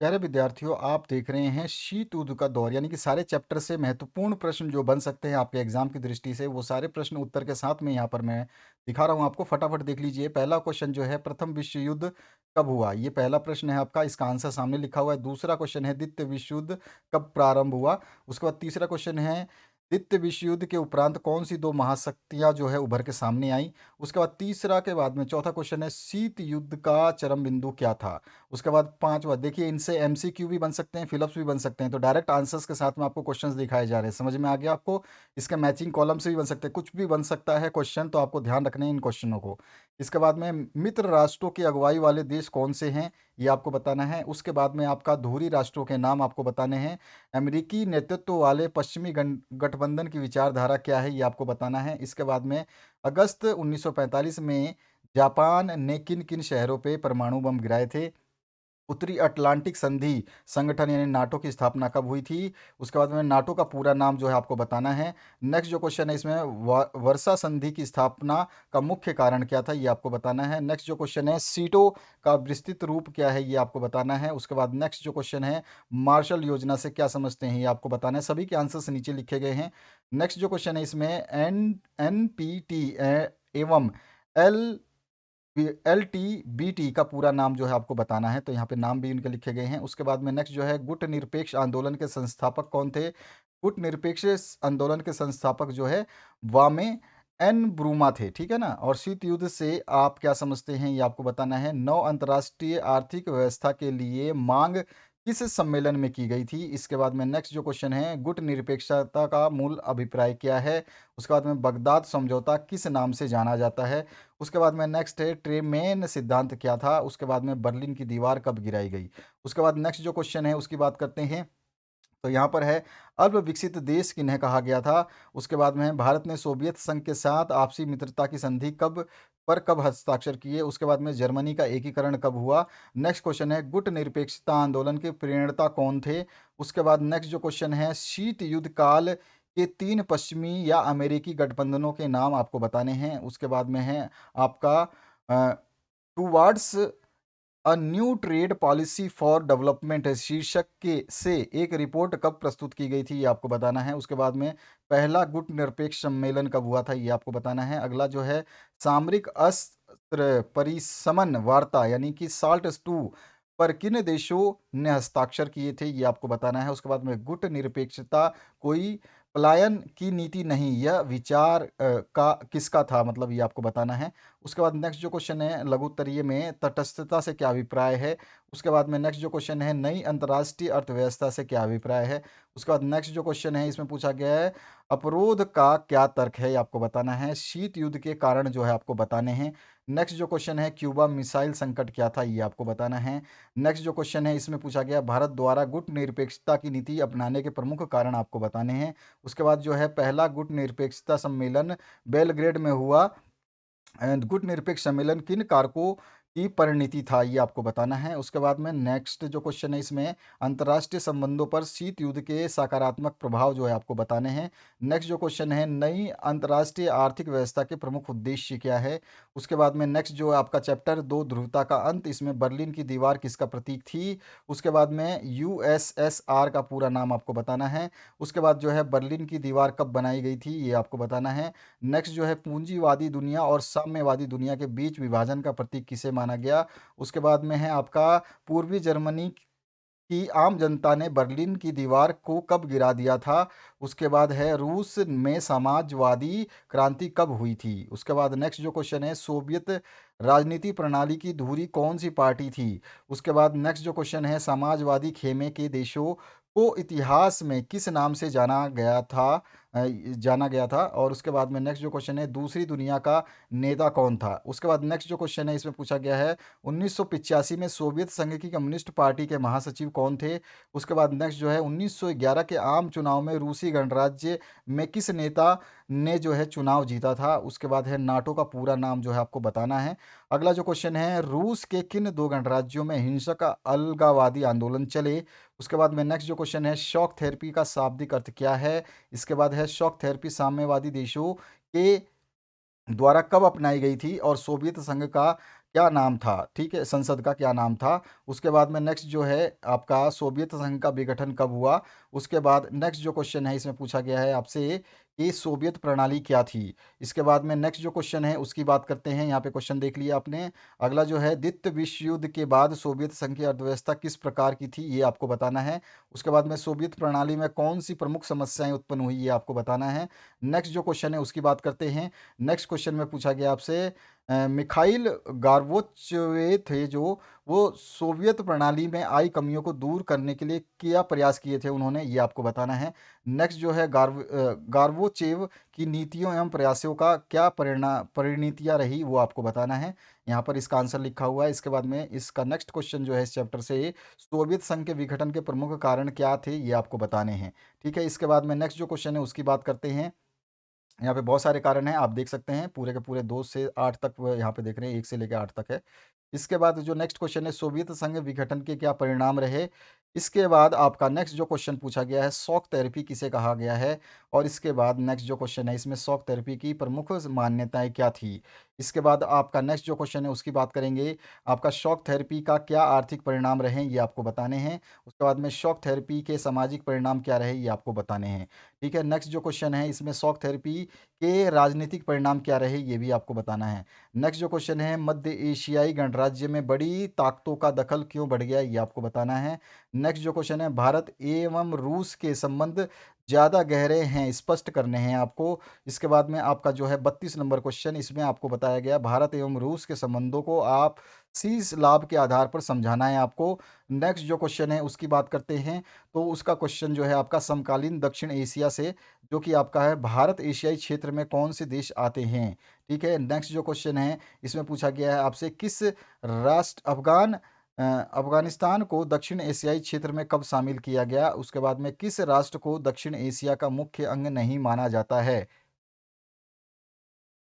प्यारे विद्यार्थियों, आप देख रहे हैं शीत युद्ध का दौर, यानी कि सारे चैप्टर से महत्वपूर्ण प्रश्न जो बन सकते हैं आपके एग्जाम की दृष्टि से, वो सारे प्रश्न उत्तर के साथ में यहाँ पर मैं दिखा रहा हूँ आपको। फटाफट देख लीजिए। पहला क्वेश्चन जो है, प्रथम विश्व युद्ध कब हुआ, ये पहला प्रश्न है आपका। इसका आंसर सामने लिखा हुआ है। दूसरा क्वेश्चन है, द्वितीय विश्व युद्ध कब प्रारंभ हुआ। उसके बाद तीसरा क्वेश्चन है, द्वितीय विश्व युद्ध के उपरांत कौन सी दो महाशक्तियां जो है उभर के सामने आई। उसके बाद तीसरा के बाद में चौथा क्वेश्चन है, शीत युद्ध का चरम बिंदु क्या था। उसके बाद पांचवा, देखिए इनसे एमसीक्यू भी बन सकते हैं, फिलअप्स भी बन सकते हैं, तो डायरेक्ट आंसर्स के साथ में आपको क्वेश्चंस दिखाए जा रहे हैं। समझ में आ गया आपको। इसके मैचिंग कॉलम से भी बन सकते हैं, कुछ भी बन सकता है क्वेश्चन, तो आपको ध्यान रखना है इन क्वेश्चनों को। इसके बाद में मित्र राष्ट्रों की अगुवाई वाले देश कौन से हैं, ये आपको बताना है। उसके बाद में आपका धुरी राष्ट्रों के नाम आपको बताने हैं। अमेरिकी नेतृत्व वाले पश्चिमी गठबंधन की विचारधारा क्या है, ये आपको बताना है। इसके बाद में अगस्त 1945 में जापान ने किन किन शहरों पे परमाणु बम गिराए थे। उत्तरी अटलांटिक संधि संगठन यानी नाटो की स्थापना कब हुई थी। उसके बाद में नाटो का पूरा नाम जो है आपको बताना है। नेक्स्ट जो क्वेश्चन है इसमें, वर्षा संधि की स्थापना का मुख्य कारण क्या था, ये आपको बताना है। नेक्स्ट जो क्वेश्चन है, सीटो का विस्तृत रूप क्या है, ये आपको बताना है। उसके बाद नेक्स्ट जो क्वेश्चन है, मार्शल योजना से क्या समझते हैं, ये आपको बताना है। सभी के आंसर्स नीचे लिखे गए हैं। नेक्स्ट जो क्वेश्चन है इसमें, एन पी टी एवं L L T B T का पूरा नाम जो है आपको बताना है, तो यहाँ पे नाम भी इनके लिखे गए हैं। उसके बाद में नेक्स्ट जो है, गुट निरपेक्ष आंदोलन के संस्थापक कौन थे। गुट निरपेक्ष आंदोलन के संस्थापक जो है वामे एन ब्रूमा थे, ठीक है ना। और शीत युद्ध से आप क्या समझते हैं, ये आपको बताना है। नौ अंतर्राष्ट्रीय आर्थिक व्यवस्था के लिए मांग किस सम्मेलन में की गई थी। इसके बाद में नेक्स्ट जो क्वेश्चन है, गुट निरपेक्षता का मूल अभिप्राय क्या है। उसके बाद में बगदाद समझौता किस नाम से जाना जाता है। उसके बाद में नेक्स्ट है, ट्रेमेन सिद्धांत क्या था। उसके बाद में बर्लिन की दीवार कब गिराई गई। उसके बाद नेक्स्ट जो क्वेश्चन है उसकी बात करते हैं। तो यहाँ पर है, अल्प विकसित देश किन्हें कहा गया था। उसके बाद में है, भारत ने सोवियत संघ के साथ आपसी मित्रता की संधि कब हस्ताक्षर किए। उसके बाद में जर्मनी का एकीकरण कब हुआ। नेक्स्ट क्वेश्चन है, गुट निरपेक्षता आंदोलन के प्रणेता कौन थे। उसके बाद नेक्स्ट जो क्वेश्चन है, शीत युद्ध काल के तीन पश्चिमी या अमेरिकी गठबंधनों के नाम आपको बताने हैं। उसके बाद में है आपका towards a new trade policy for development है शीर्षक के से एक रिपोर्ट कब प्रस्तुत की गई थी, ये आपको बताना है। उसके बाद में पहला गुट निरपेक्ष सम्मेलन कब हुआ था, ये आपको बताना है। अगला जो है, सामरिक अस्त्र परिशमन वार्ता यानी कि साल्ट टू पर किन देशों ने हस्ताक्षर किए थे, ये आपको बताना है। उसके बाद में गुट निरपेक्षता कोई पलायन की नीति नहीं, यह विचार का किसका था, मतलब ये आपको बताना है। उसके बाद नेक्स्ट जो क्वेश्चन है, लघु उत्तरीय में तटस्थता से क्या अभिप्राय है। उसके बाद में नेक्स्ट जो क्वेश्चन है, नई अंतर्राष्ट्रीय अर्थव्यवस्था से क्या अभिप्राय है। उसके बाद नेक्स्ट जो क्वेश्चन है इसमें पूछा गया है, अवरोध का क्या तर्क है, ये आपको बताना है। शीत युद्ध के कारण जो है आपको बताने हैं। नेक्स्ट जो क्वेश्चन है, क्यूबा मिसाइल संकट क्या था, ये आपको बताना है। नेक्स्ट जो क्वेश्चन है इसमें पूछा गया, भारत द्वारा गुट निरपेक्षता की नीति अपनाने के प्रमुख कारण आपको बताने हैं। उसके बाद जो है, पहला गुट निरपेक्षता सम्मेलन बेलग्रेड में हुआ। गुट निरपेक्ष सम्मेलन किन कारकों की परिणति था, ये आपको बताना है। उसके बाद में नेक्स्ट जो क्वेश्चन है इसमें, अंतर्राष्ट्रीय संबंधों पर शीत युद्ध के सकारात्मक प्रभाव जो है आपको बताने हैं। नेक्स्ट जो क्वेश्चन है, नई अंतर्राष्ट्रीय आर्थिक व्यवस्था के प्रमुख उद्देश्य क्या है। उसके बाद में नेक्स्ट जो है आपका चैप्टर दो, ध्रुवता का अंत, इसमें बर्लिन की दीवार किसका प्रतीक थी। उसके बाद में यूएसएसआर का पूरा नाम आपको बताना है। उसके बाद जो है, बर्लिन की दीवार कब बनाई गई थी, ये आपको बताना है। नेक्स्ट जो है, पूंजीवादी दुनिया और साम्यवादी दुनिया के बीच विभाजन का प्रतीक किसे माना गया। उसके बाद में है आपका, पूर्वी जर्मनी की आम जनता ने बर्लिन की दीवार को कब गिरा दिया था। उसके बाद है, रूस में समाजवादी क्रांति कब हुई थी। उसके बाद नेक्स्ट जो क्वेश्चन है, सोवियत राजनीति प्रणाली की धुरी कौन सी पार्टी थी। उसके बाद नेक्स्ट जो क्वेश्चन है, समाजवादी खेमे के देशों को इतिहास में किस नाम से जाना गया था। और उसके बाद में नेक्स्ट जो क्वेश्चन है, दूसरी दुनिया का नेता कौन था। उसके बाद नेक्स्ट जो क्वेश्चन है इसमें पूछा गया है, 1985 में सोवियत संघ की कम्युनिस्ट पार्टी के महासचिव कौन थे। उसके बाद नेक्स्ट जो है, 1911 के आम चुनाव में रूसी गणराज्य में किस नेता ने जो है चुनाव जीता था। उसके बाद है, नाटो का पूरा नाम जो है आपको बताना है। अगला जो क्वेश्चन है, रूस के किन दो गणराज्यों में हिंसक अलगाववादी आंदोलन चले। उसके बाद में नेक्स्ट जो क्वेश्चन है, शॉक थेरेपी का शाब्दिक अर्थ क्या है। इसके बाद है, शॉक थेरेपी साम्यवादी देशों के द्वारा कब अपनाई गई थी और सोवियत संघ का क्या नाम था, ठीक है, संसद का क्या नाम था। उसके बाद में नेक्स्ट जो है आपका सोवियत संघ का विघटन कब हुआ। उसके बाद नेक्स्ट जो क्वेश्चन है इसमें पूछा गया है आपसे कि सोवियत प्रणाली क्या थी। इसके बाद में नेक्स्ट जो क्वेश्चन है उसकी बात करते हैं। यहाँ पे क्वेश्चन देख लिया आपने। अगला जो है द्वितीय विश्व युद्ध के बाद सोवियत संघ की अर्थव्यवस्था किस प्रकार की थी, ये आपको बताना है। उसके बाद में सोवियत प्रणाली में कौन सी प्रमुख समस्याएं उत्पन्न हुई, ये आपको बताना है। नेक्स्ट जो क्वेश्चन है उसकी बात करते हैं। नेक्स्ट क्वेश्चन में पूछा गया आपसे मिखाइल गार्बोचवे थे जो, वो सोवियत प्रणाली में आई कमियों को दूर करने के लिए क्या प्रयास किए थे उन्होंने, ये आपको बताना है। नेक्स्ट जो है गार्बोचेव की नीतियों एवं प्रयासों का क्या परिणतियाँ रही, वो आपको बताना है। यहाँ पर इसका आंसर लिखा हुआ है। इसके बाद में इसका नेक्स्ट क्वेश्चन जो है इस चैप्टर से, सोवियत संघ के विघटन के प्रमुख कारण क्या थे, ये आपको बताने हैं। ठीक है, इसके बाद में नेक्स्ट जो क्वेश्चन है उसकी बात करते हैं। यहाँ पे बहुत सारे कारण हैं, आप देख सकते हैं पूरे के पूरे 2 से 8 तक यहाँ पे देख रहे हैं, 1 से लेके 8 तक है। इसके बाद जो नेक्स्ट क्वेश्चन है, सोवियत संघ विघटन के क्या परिणाम रहे। इसके बाद आपका नेक्स्ट जो क्वेश्चन पूछा गया है, शॉक थेरेपी किसे कहा गया है। और इसके बाद नेक्स्ट जो क्वेश्चन है इसमें शॉक थेरेपी की प्रमुख मान्यताएं क्या थी। इसके बाद आपका नेक्स्ट जो क्वेश्चन है उसकी बात करेंगे। आपका शॉक थेरेपी का क्या आर्थिक परिणाम रहे, ये आपको बताने हैं। उसके बाद में शॉक थेरेपी के सामाजिक परिणाम क्या रहे, ये आपको बताने हैं। ठीक है, नेक्स्ट जो क्वेश्चन है इसमें शॉक थेरेपी के राजनीतिक परिणाम क्या रहे, ये भी आपको बताना है। नेक्स्ट जो क्वेश्चन है, मध्य एशियाई गणराज्य में बड़ी ताकतों का दखल क्यों बढ़ गया, ये आपको बताना है। नेक्स्ट जो क्वेश्चन है, भारत एवं रूस के संबंध ज़्यादा गहरे हैं, स्पष्ट करने हैं आपको। इसके बाद में आपका जो है 32 नंबर क्वेश्चन, इसमें आपको बताया गया भारत एवं रूस के संबंधों को आप शीर्ष लाभ के आधार पर समझाना है आपको। नेक्स्ट जो क्वेश्चन है उसकी बात करते हैं। तो उसका क्वेश्चन जो है आपका समकालीन दक्षिण एशिया से, जो कि आपका है भारत एशियाई क्षेत्र में कौन से देश आते हैं। ठीक है, नेक्स्ट जो क्वेश्चन है इसमें पूछा गया है आपसे, किस राष्ट्र अफगानिस्तान को दक्षिण एशियाई क्षेत्र में कब शामिल किया गया। उसके बाद में किस राष्ट्र को दक्षिण एशिया का मुख्य अंग नहीं माना जाता है।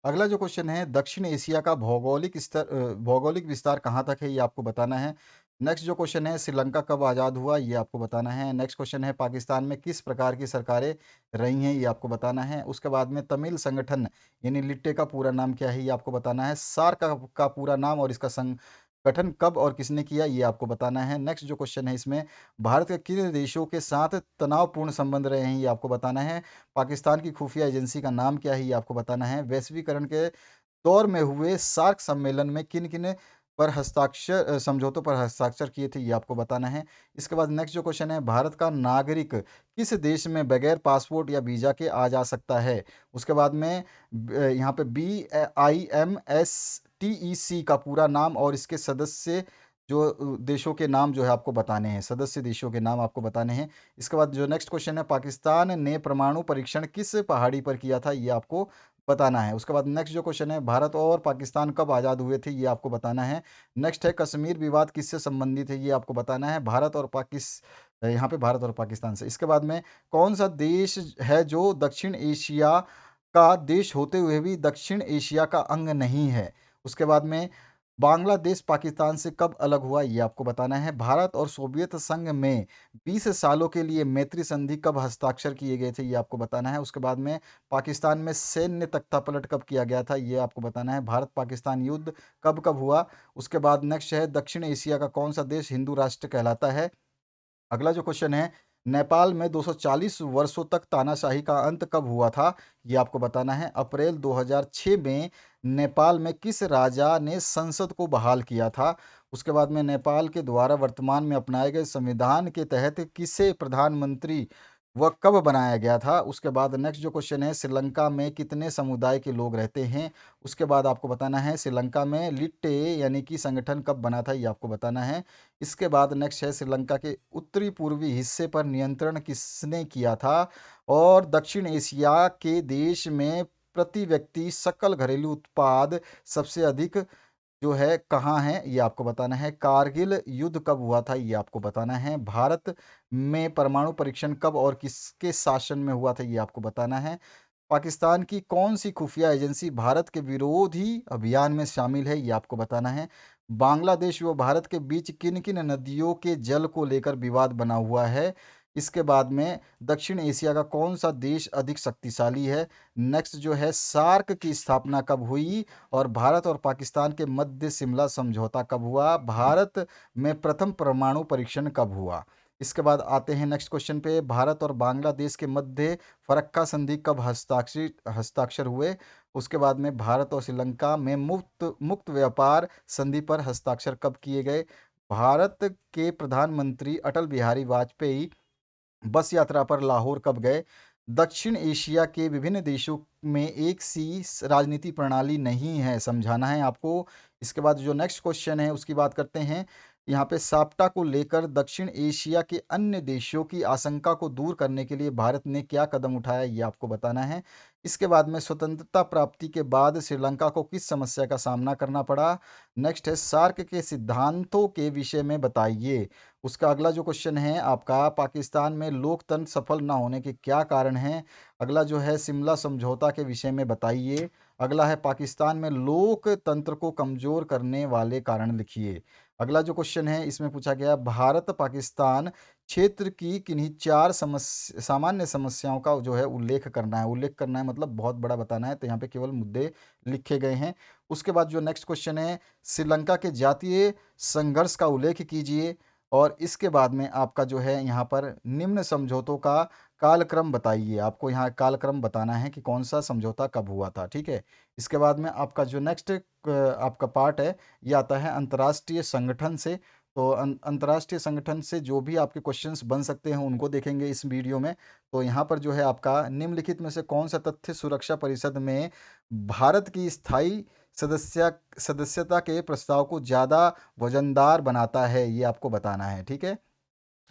अगला जो क्वेश्चन है, दक्षिण एशिया का भौगोलिक विस्तार कहाँ तक है, ये आपको बताना है। नेक्स्ट जो क्वेश्चन है, श्रीलंका कब आज़ाद हुआ, ये आपको बताना है। नेक्स्ट क्वेश्चन है, पाकिस्तान में किस प्रकार की सरकारें रही हैं, ये आपको बताना है। उसके बाद में तमिल संगठन यानी लिट्टे का पूरा नाम क्या है, ये आपको बताना है। सार्क का पूरा नाम और इसका संगठन कब और किसने किया, ये आपको बताना है। नेक्स्ट जो क्वेश्चन है इसमें, भारत के किन देशों के साथ तनावपूर्ण संबंध रहे हैं, ये आपको बताना है। पाकिस्तान की खुफिया एजेंसी का नाम क्या है, ये आपको बताना है। वैश्वीकरण के दौर में हुए सार्क सम्मेलन में किन किन पर समझौतों पर हस्ताक्षर किए थे, ये आपको बताना है। इसके बाद नेक्स्ट जो क्वेश्चन है, भारत का नागरिक किस देश में बगैर पासपोर्ट या वीज़ा के आ जा सकता है। उसके बाद में यहाँ पे BIMSTEC का पूरा नाम और इसके सदस्य जो देशों के नाम जो है आपको बताने हैं, सदस्य देशों के नाम आपको बताने हैं। इसके बाद जो नेक्स्ट क्वेश्चन है, पाकिस्तान ने परमाणु परीक्षण किस पहाड़ी पर किया था, ये आपको बताना है। उसके बाद नेक्स्ट जो क्वेश्चन है, भारत और पाकिस्तान कब आज़ाद हुए थे, ये आपको बताना है। नेक्स्ट है, कश्मीर विवाद किससे संबंधित है, ये आपको बताना है। यहाँ पे भारत और पाकिस्तान से। इसके बाद में कौन सा देश है जो दक्षिण एशिया का देश होते हुए भी दक्षिण एशिया का अंग नहीं है। उसके बाद में बांग्लादेश पाकिस्तान से कब अलग हुआ, ये आपको बताना है। भारत और सोवियत संघ में 20 सालों के लिए मैत्री संधि कब हस्ताक्षर किए गए थे, ये आपको बताना है। उसके बाद में पाकिस्तान में सैन्य तख्तापलट कब किया गया था, ये आपको बताना है। भारत पाकिस्तान युद्ध कब कब हुआ। उसके बाद नेक्स्ट है, दक्षिण एशिया का कौन सा देश हिंदू राष्ट्र कहलाता है। अगला जो क्वेश्चन है, नेपाल में 240 वर्षों तक तानाशाही का अंत कब हुआ था, ये आपको बताना है। अप्रैल 2006 में नेपाल में किस राजा ने संसद को बहाल किया था। उसके बाद में नेपाल के द्वारा वर्तमान में अपनाए गए संविधान के तहत किसे प्रधानमंत्री वह कब बनाया गया था। उसके बाद नेक्स्ट जो क्वेश्चन है, श्रीलंका में कितने समुदाय के लोग रहते हैं। उसके बाद आपको बताना है, श्रीलंका में लिट्टे यानी कि संगठन कब बना था, ये आपको बताना है। इसके बाद नेक्स्ट है, श्रीलंका के उत्तरी पूर्वी हिस्से पर नियंत्रण किसने किया था। और दक्षिण एशिया के देश में प्रति व्यक्ति सकल घरेलू उत्पाद सबसे अधिक जो है कहाँ है, ये आपको बताना है। कारगिल युद्ध कब हुआ था, ये आपको बताना है। भारत में परमाणु परीक्षण कब और किसके शासन में हुआ था, ये आपको बताना है। पाकिस्तान की कौन सी खुफिया एजेंसी भारत के विरोधी अभियान में शामिल है, ये आपको बताना है। बांग्लादेश व भारत के बीच किन किन नदियों के जल को लेकर विवाद बना हुआ है। इसके बाद में दक्षिण एशिया का कौन सा देश अधिक शक्तिशाली है। नेक्स्ट जो है सार्क की स्थापना कब हुई और भारत और पाकिस्तान के मध्य शिमला समझौता कब हुआ। भारत में प्रथम परमाणु परीक्षण कब हुआ। इसके बाद आते हैं नेक्स्ट क्वेश्चन पे, भारत और बांग्लादेश के मध्य फरक्का संधि कब हस्ताक्षर हस्ताक्षर हुए। उसके बाद में भारत और श्रीलंका में मुक्त मुक्त व्यापार संधि पर हस्ताक्षर कब किए गए। भारत के प्रधानमंत्री अटल बिहारी वाजपेयी बस यात्रा पर लाहौर कब गए। दक्षिण एशिया के विभिन्न देशों में एक सी राजनीति प्रणाली नहीं है, समझाना है आपको। इसके बाद जो नेक्स्ट क्वेश्चन है उसकी बात करते हैं। यहाँ पे साप्टा को लेकर दक्षिण एशिया के अन्य देशों की आशंका को दूर करने के लिए भारत ने क्या कदम उठाया, ये आपको बताना है। इसके बाद में स्वतंत्रता प्राप्ति के बाद श्रीलंका को किस समस्या का सामना करना पड़ा। नेक्स्ट है सार्क के सिद्धांतों के विषय में बताइए। उसका अगला जो क्वेश्चन है आपका, पाकिस्तान में लोकतंत्र सफल ना होने के क्या कारण हैं। अगला जो है शिमला समझौता के विषय में बताइए। अगला है पाकिस्तान में लोकतंत्र को कमजोर करने वाले कारण लिखिए। अगला जो क्वेश्चन है इसमें पूछा गया भारत पाकिस्तान क्षेत्र की किन्हीं चार सामान्य समस्याओं का जो है उल्लेख करना है मतलब बहुत बड़ा बताना है, तो यहाँ पे केवल मुद्दे लिखे गए हैं। उसके बाद जो नेक्स्ट क्वेश्चन है, श्रीलंका के जातीय संघर्ष का उल्लेख कीजिए। और इसके बाद में आपका जो है यहाँ पर निम्न समझौतों का कालक्रम बताइए। आपको यहाँ कालक्रम बताना है कि कौन सा समझौता कब हुआ था, ठीक है। इसके बाद में आपका जो नेक्स्ट आपका पार्ट है ये आता है अंतर्राष्ट्रीय संगठन से। तो अंतर्राष्ट्रीय संगठन से जो भी आपके क्वेश्चंस बन सकते हैं उनको देखेंगे इस वीडियो में। तो यहाँ पर जो है आपका निम्नलिखित में से कौन सा तथ्य सुरक्षा परिषद में भारत की स्थायी सदस्यता के प्रस्ताव को ज़्यादा वजनदार बनाता है, ये आपको बताना है, ठीक है।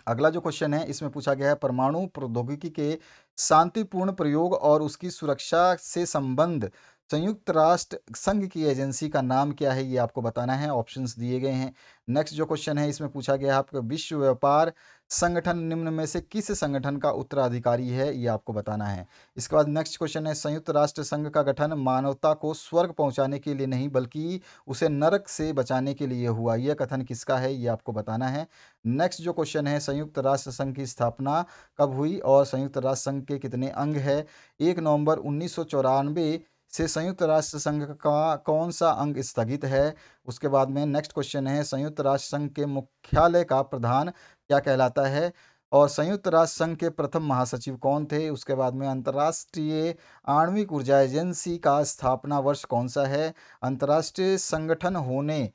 अगला जो क्वेश्चन है इसमें पूछा गया है परमाणु प्रौद्योगिकी के शांतिपूर्ण प्रयोग और उसकी सुरक्षा से संबंध संयुक्त राष्ट्र संघ की एजेंसी का नाम क्या है, ये आपको बताना है। ऑप्शंस दिए गए हैं। नेक्स्ट जो क्वेश्चन है इसमें पूछा गया है आपका विश्व व्यापार संगठन निम्न में से किस संगठन का उत्तराधिकारी है, ये आपको बताना है। इसके बाद नेक्स्ट क्वेश्चन है संयुक्त राष्ट्र संघ का गठन मानवता को स्वर्ग पहुंचाने के लिए नहीं बल्कि उसे नरक से बचाने के लिए हुआ, यह कथन किसका है, ये आपको बताना है। नेक्स्ट जो क्वेश्चन है संयुक्त राष्ट्र संघ की स्थापना कब हुई और संयुक्त राष्ट्र संघ के कितने अंग है। 1 नवंबर 1994 से संयुक्त राष्ट्र संघ का कौन सा अंग स्थगित है। उसके बाद में नेक्स्ट क्वेश्चन है संयुक्त राष्ट्र संघ के मुख्यालय का प्रधान क्या कहलाता है और संयुक्त राष्ट्र संघ के प्रथम महासचिव कौन थे। उसके बाद में अंतर्राष्ट्रीय आणविक ऊर्जा एजेंसी का स्थापना वर्ष कौन सा है। अंतर्राष्ट्रीय संगठन होने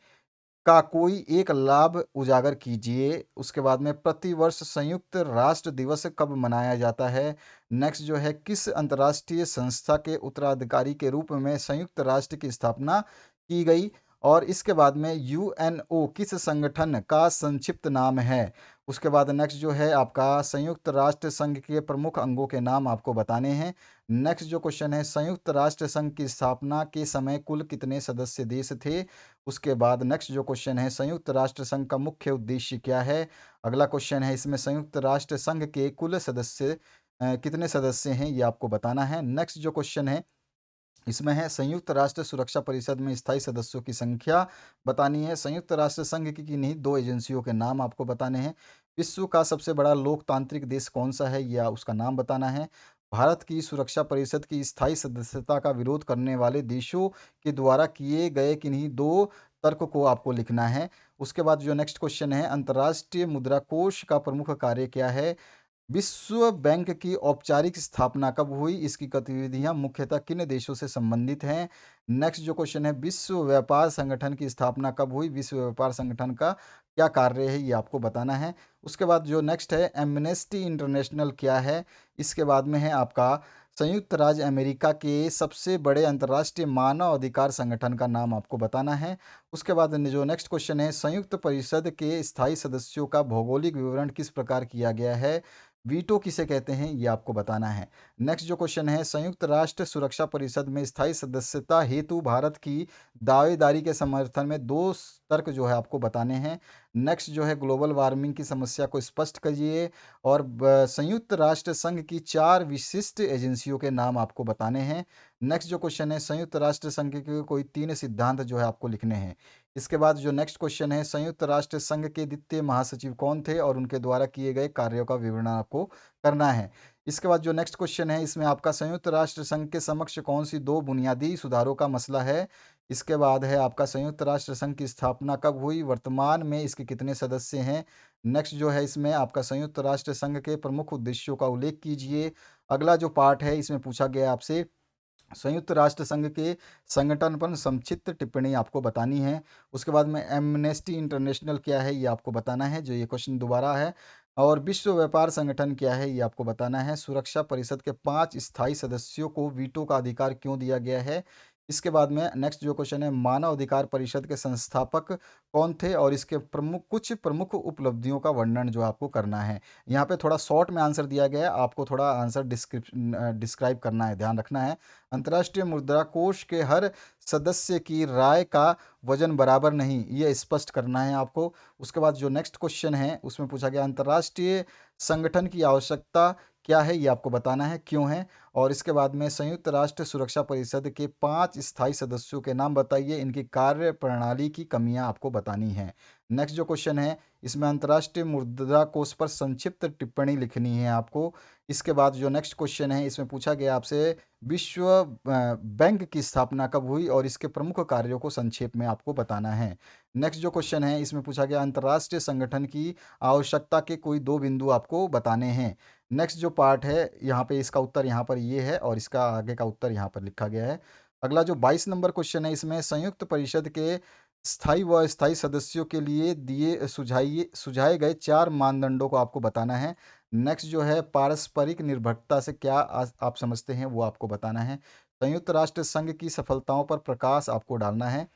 का कोई एक लाभ उजागर कीजिए। उसके बाद में प्रतिवर्ष संयुक्त राष्ट्र दिवस कब मनाया जाता है। नेक्स्ट जो है किस अंतर्राष्ट्रीय संस्था के उत्तराधिकारी के रूप में संयुक्त राष्ट्र की स्थापना की गई और इसके बाद में यूएनओ किस संगठन का संक्षिप्त नाम है। उसके बाद नेक्स्ट जो है आपका संयुक्त राष्ट्र संघ के प्रमुख अंगों के नाम आपको बताने हैं। नेक्स्ट जो क्वेश्चन है संयुक्त राष्ट्र संघ की स्थापना के समय कुल कितने सदस्य देश थे। उसके बाद नेक्स्ट जो क्वेश्चन है संयुक्त राष्ट्र संघ का मुख्य उद्देश्य क्या है। अगला क्वेश्चन है इसमें संयुक्त राष्ट्र संघ के कुल सदस्य कितने सदस्य हैं, ये आपको बताना है। नेक्स्ट जो क्वेश्चन है इसमें है संयुक्त राष्ट्र सुरक्षा परिषद में स्थायी सदस्यों की संख्या बतानी है। संयुक्त राष्ट्र संघ की किन्हीं दो एजेंसियों के नाम आपको बताने हैं। विश्व का सबसे बड़ा लोकतांत्रिक देश कौन सा है, या उसका नाम बताना है। भारत की सुरक्षा परिषद की स्थायी सदस्यता का विरोध करने वाले देशों के द्वारा किए गए किन्हीं दो तर्क को आपको लिखना है। उसके बाद जो नेक्स्ट क्वेश्चन है अंतर्राष्ट्रीय मुद्रा कोष का प्रमुख कार्य क्या है। विश्व बैंक की औपचारिक स्थापना कब हुई, इसकी गतिविधियां मुख्यतः किन देशों से संबंधित हैं। नेक्स्ट जो क्वेश्चन है विश्व व्यापार संगठन की स्थापना कब हुई, विश्व व्यापार संगठन का क्या कार्य है, ये आपको बताना है। उसके बाद जो नेक्स्ट है एमनेस्टी इंटरनेशनल क्या है। इसके बाद में है आपका संयुक्त राज्य अमेरिका के सबसे बड़े अंतर्राष्ट्रीय मानव अधिकार संगठन का नाम आपको बताना है। उसके बाद जो नेक्स्ट क्वेश्चन है संयुक्त परिषद के स्थायी सदस्यों का भौगोलिक विवरण किस प्रकार किया गया है। वीटो किसे कहते हैं, ये आपको बताना है। नेक्स्ट जो क्वेश्चन है संयुक्त राष्ट्र सुरक्षा परिषद में स्थायी सदस्यता हेतु भारत की दावेदारी के समर्थन में दो तर्क जो है आपको बताने हैं। नेक्स्ट जो है ग्लोबल वार्मिंग की समस्या को स्पष्ट करिए और संयुक्त राष्ट्र संघ की 4 विशिष्ट एजेंसियों के नाम आपको बताने हैं। नेक्स्ट जो क्वेश्चन है संयुक्त राष्ट्र संघ के कोई 3 सिद्धांत जो है आपको लिखने हैं। इसके बाद जो नेक्स्ट क्वेश्चन है संयुक्त राष्ट्र संघ के द्वितीय महासचिव कौन थे और उनके द्वारा किए गए कार्यों का विवरण आपको करना है। इसके बाद जो नेक्स्ट क्वेश्चन है इसमें आपका संयुक्त राष्ट्र संघ के समक्ष कौन सी 2 बुनियादी सुधारों का मसला है। इसके बाद है आपका संयुक्त राष्ट्र संघ की स्थापना कब हुई, वर्तमान में इसके कितने सदस्य हैं। नेक्स्ट जो है इसमें आपका संयुक्त राष्ट्र संघ के प्रमुख उद्देश्यों का उल्लेख कीजिए। अगला जो पार्ट है इसमें पूछा गया आपसे संयुक्त राष्ट्र संघ के संगठन पर संक्षिप्त टिप्पणी आपको बतानी है। उसके बाद में एमनेस्टी इंटरनेशनल क्या है ये आपको बताना है, जो ये क्वेश्चन दोबारा है। और विश्व व्यापार संगठन क्या है ये आपको बताना है। सुरक्षा परिषद के 5 स्थायी सदस्यों को वीटो का अधिकार क्यों दिया गया है। इसके बाद में नेक्स्ट जो क्वेश्चन है मानव अधिकार परिषद के संस्थापक कौन थे और इसके कुछ प्रमुख उपलब्धियों का वर्णन जो आपको करना है। यहाँ पे थोड़ा शॉर्ट में आंसर दिया गया है, आपको थोड़ा आंसर डिस्क्राइब करना है, ध्यान रखना है। अंतर्राष्ट्रीय मुद्रा कोष के हर सदस्य की राय का वजन बराबर नहीं, ये स्पष्ट करना है आपको। उसके बाद जो नेक्स्ट क्वेश्चन है उसमें पूछा गया अंतर्राष्ट्रीय संगठन की आवश्यकता क्या है ये आपको बताना है, क्यों है। और इसके बाद में संयुक्त राष्ट्र सुरक्षा परिषद के 5 स्थायी सदस्यों के नाम बताइए, इनकी कार्य प्रणाली की कमियां आपको बतानी है। नेक्स्ट जो क्वेश्चन है इसमें अंतर्राष्ट्रीय मुद्रा कोष पर संक्षिप्त टिप्पणी लिखनी है आपको। इसके बाद जो नेक्स्ट क्वेश्चन है इसमें पूछा गया आपसे विश्व बैंक की स्थापना कब हुई और इसके प्रमुख कार्यों को संक्षेप में आपको बताना है। नेक्स्ट जो क्वेश्चन है इसमें पूछा गया अंतर्राष्ट्रीय संगठन की आवश्यकता के कोई 2 बिंदु आपको बताने हैं। नेक्स्ट जो पार्ट है यहाँ पे इसका उत्तर यहाँ पर ये है और इसका आगे का उत्तर यहाँ पर लिखा गया है। अगला जो 22 नंबर क्वेश्चन है इसमें संयुक्त परिषद के स्थायी व अस्थायी सदस्यों के लिए सुझाए गए 4 मानदंडों को आपको बताना है। नेक्स्ट जो है पारस्परिक निर्भरता से क्या आप समझते हैं वो आपको बताना है। संयुक्त राष्ट्र संघ की सफलताओं पर प्रकाश आपको डालना है।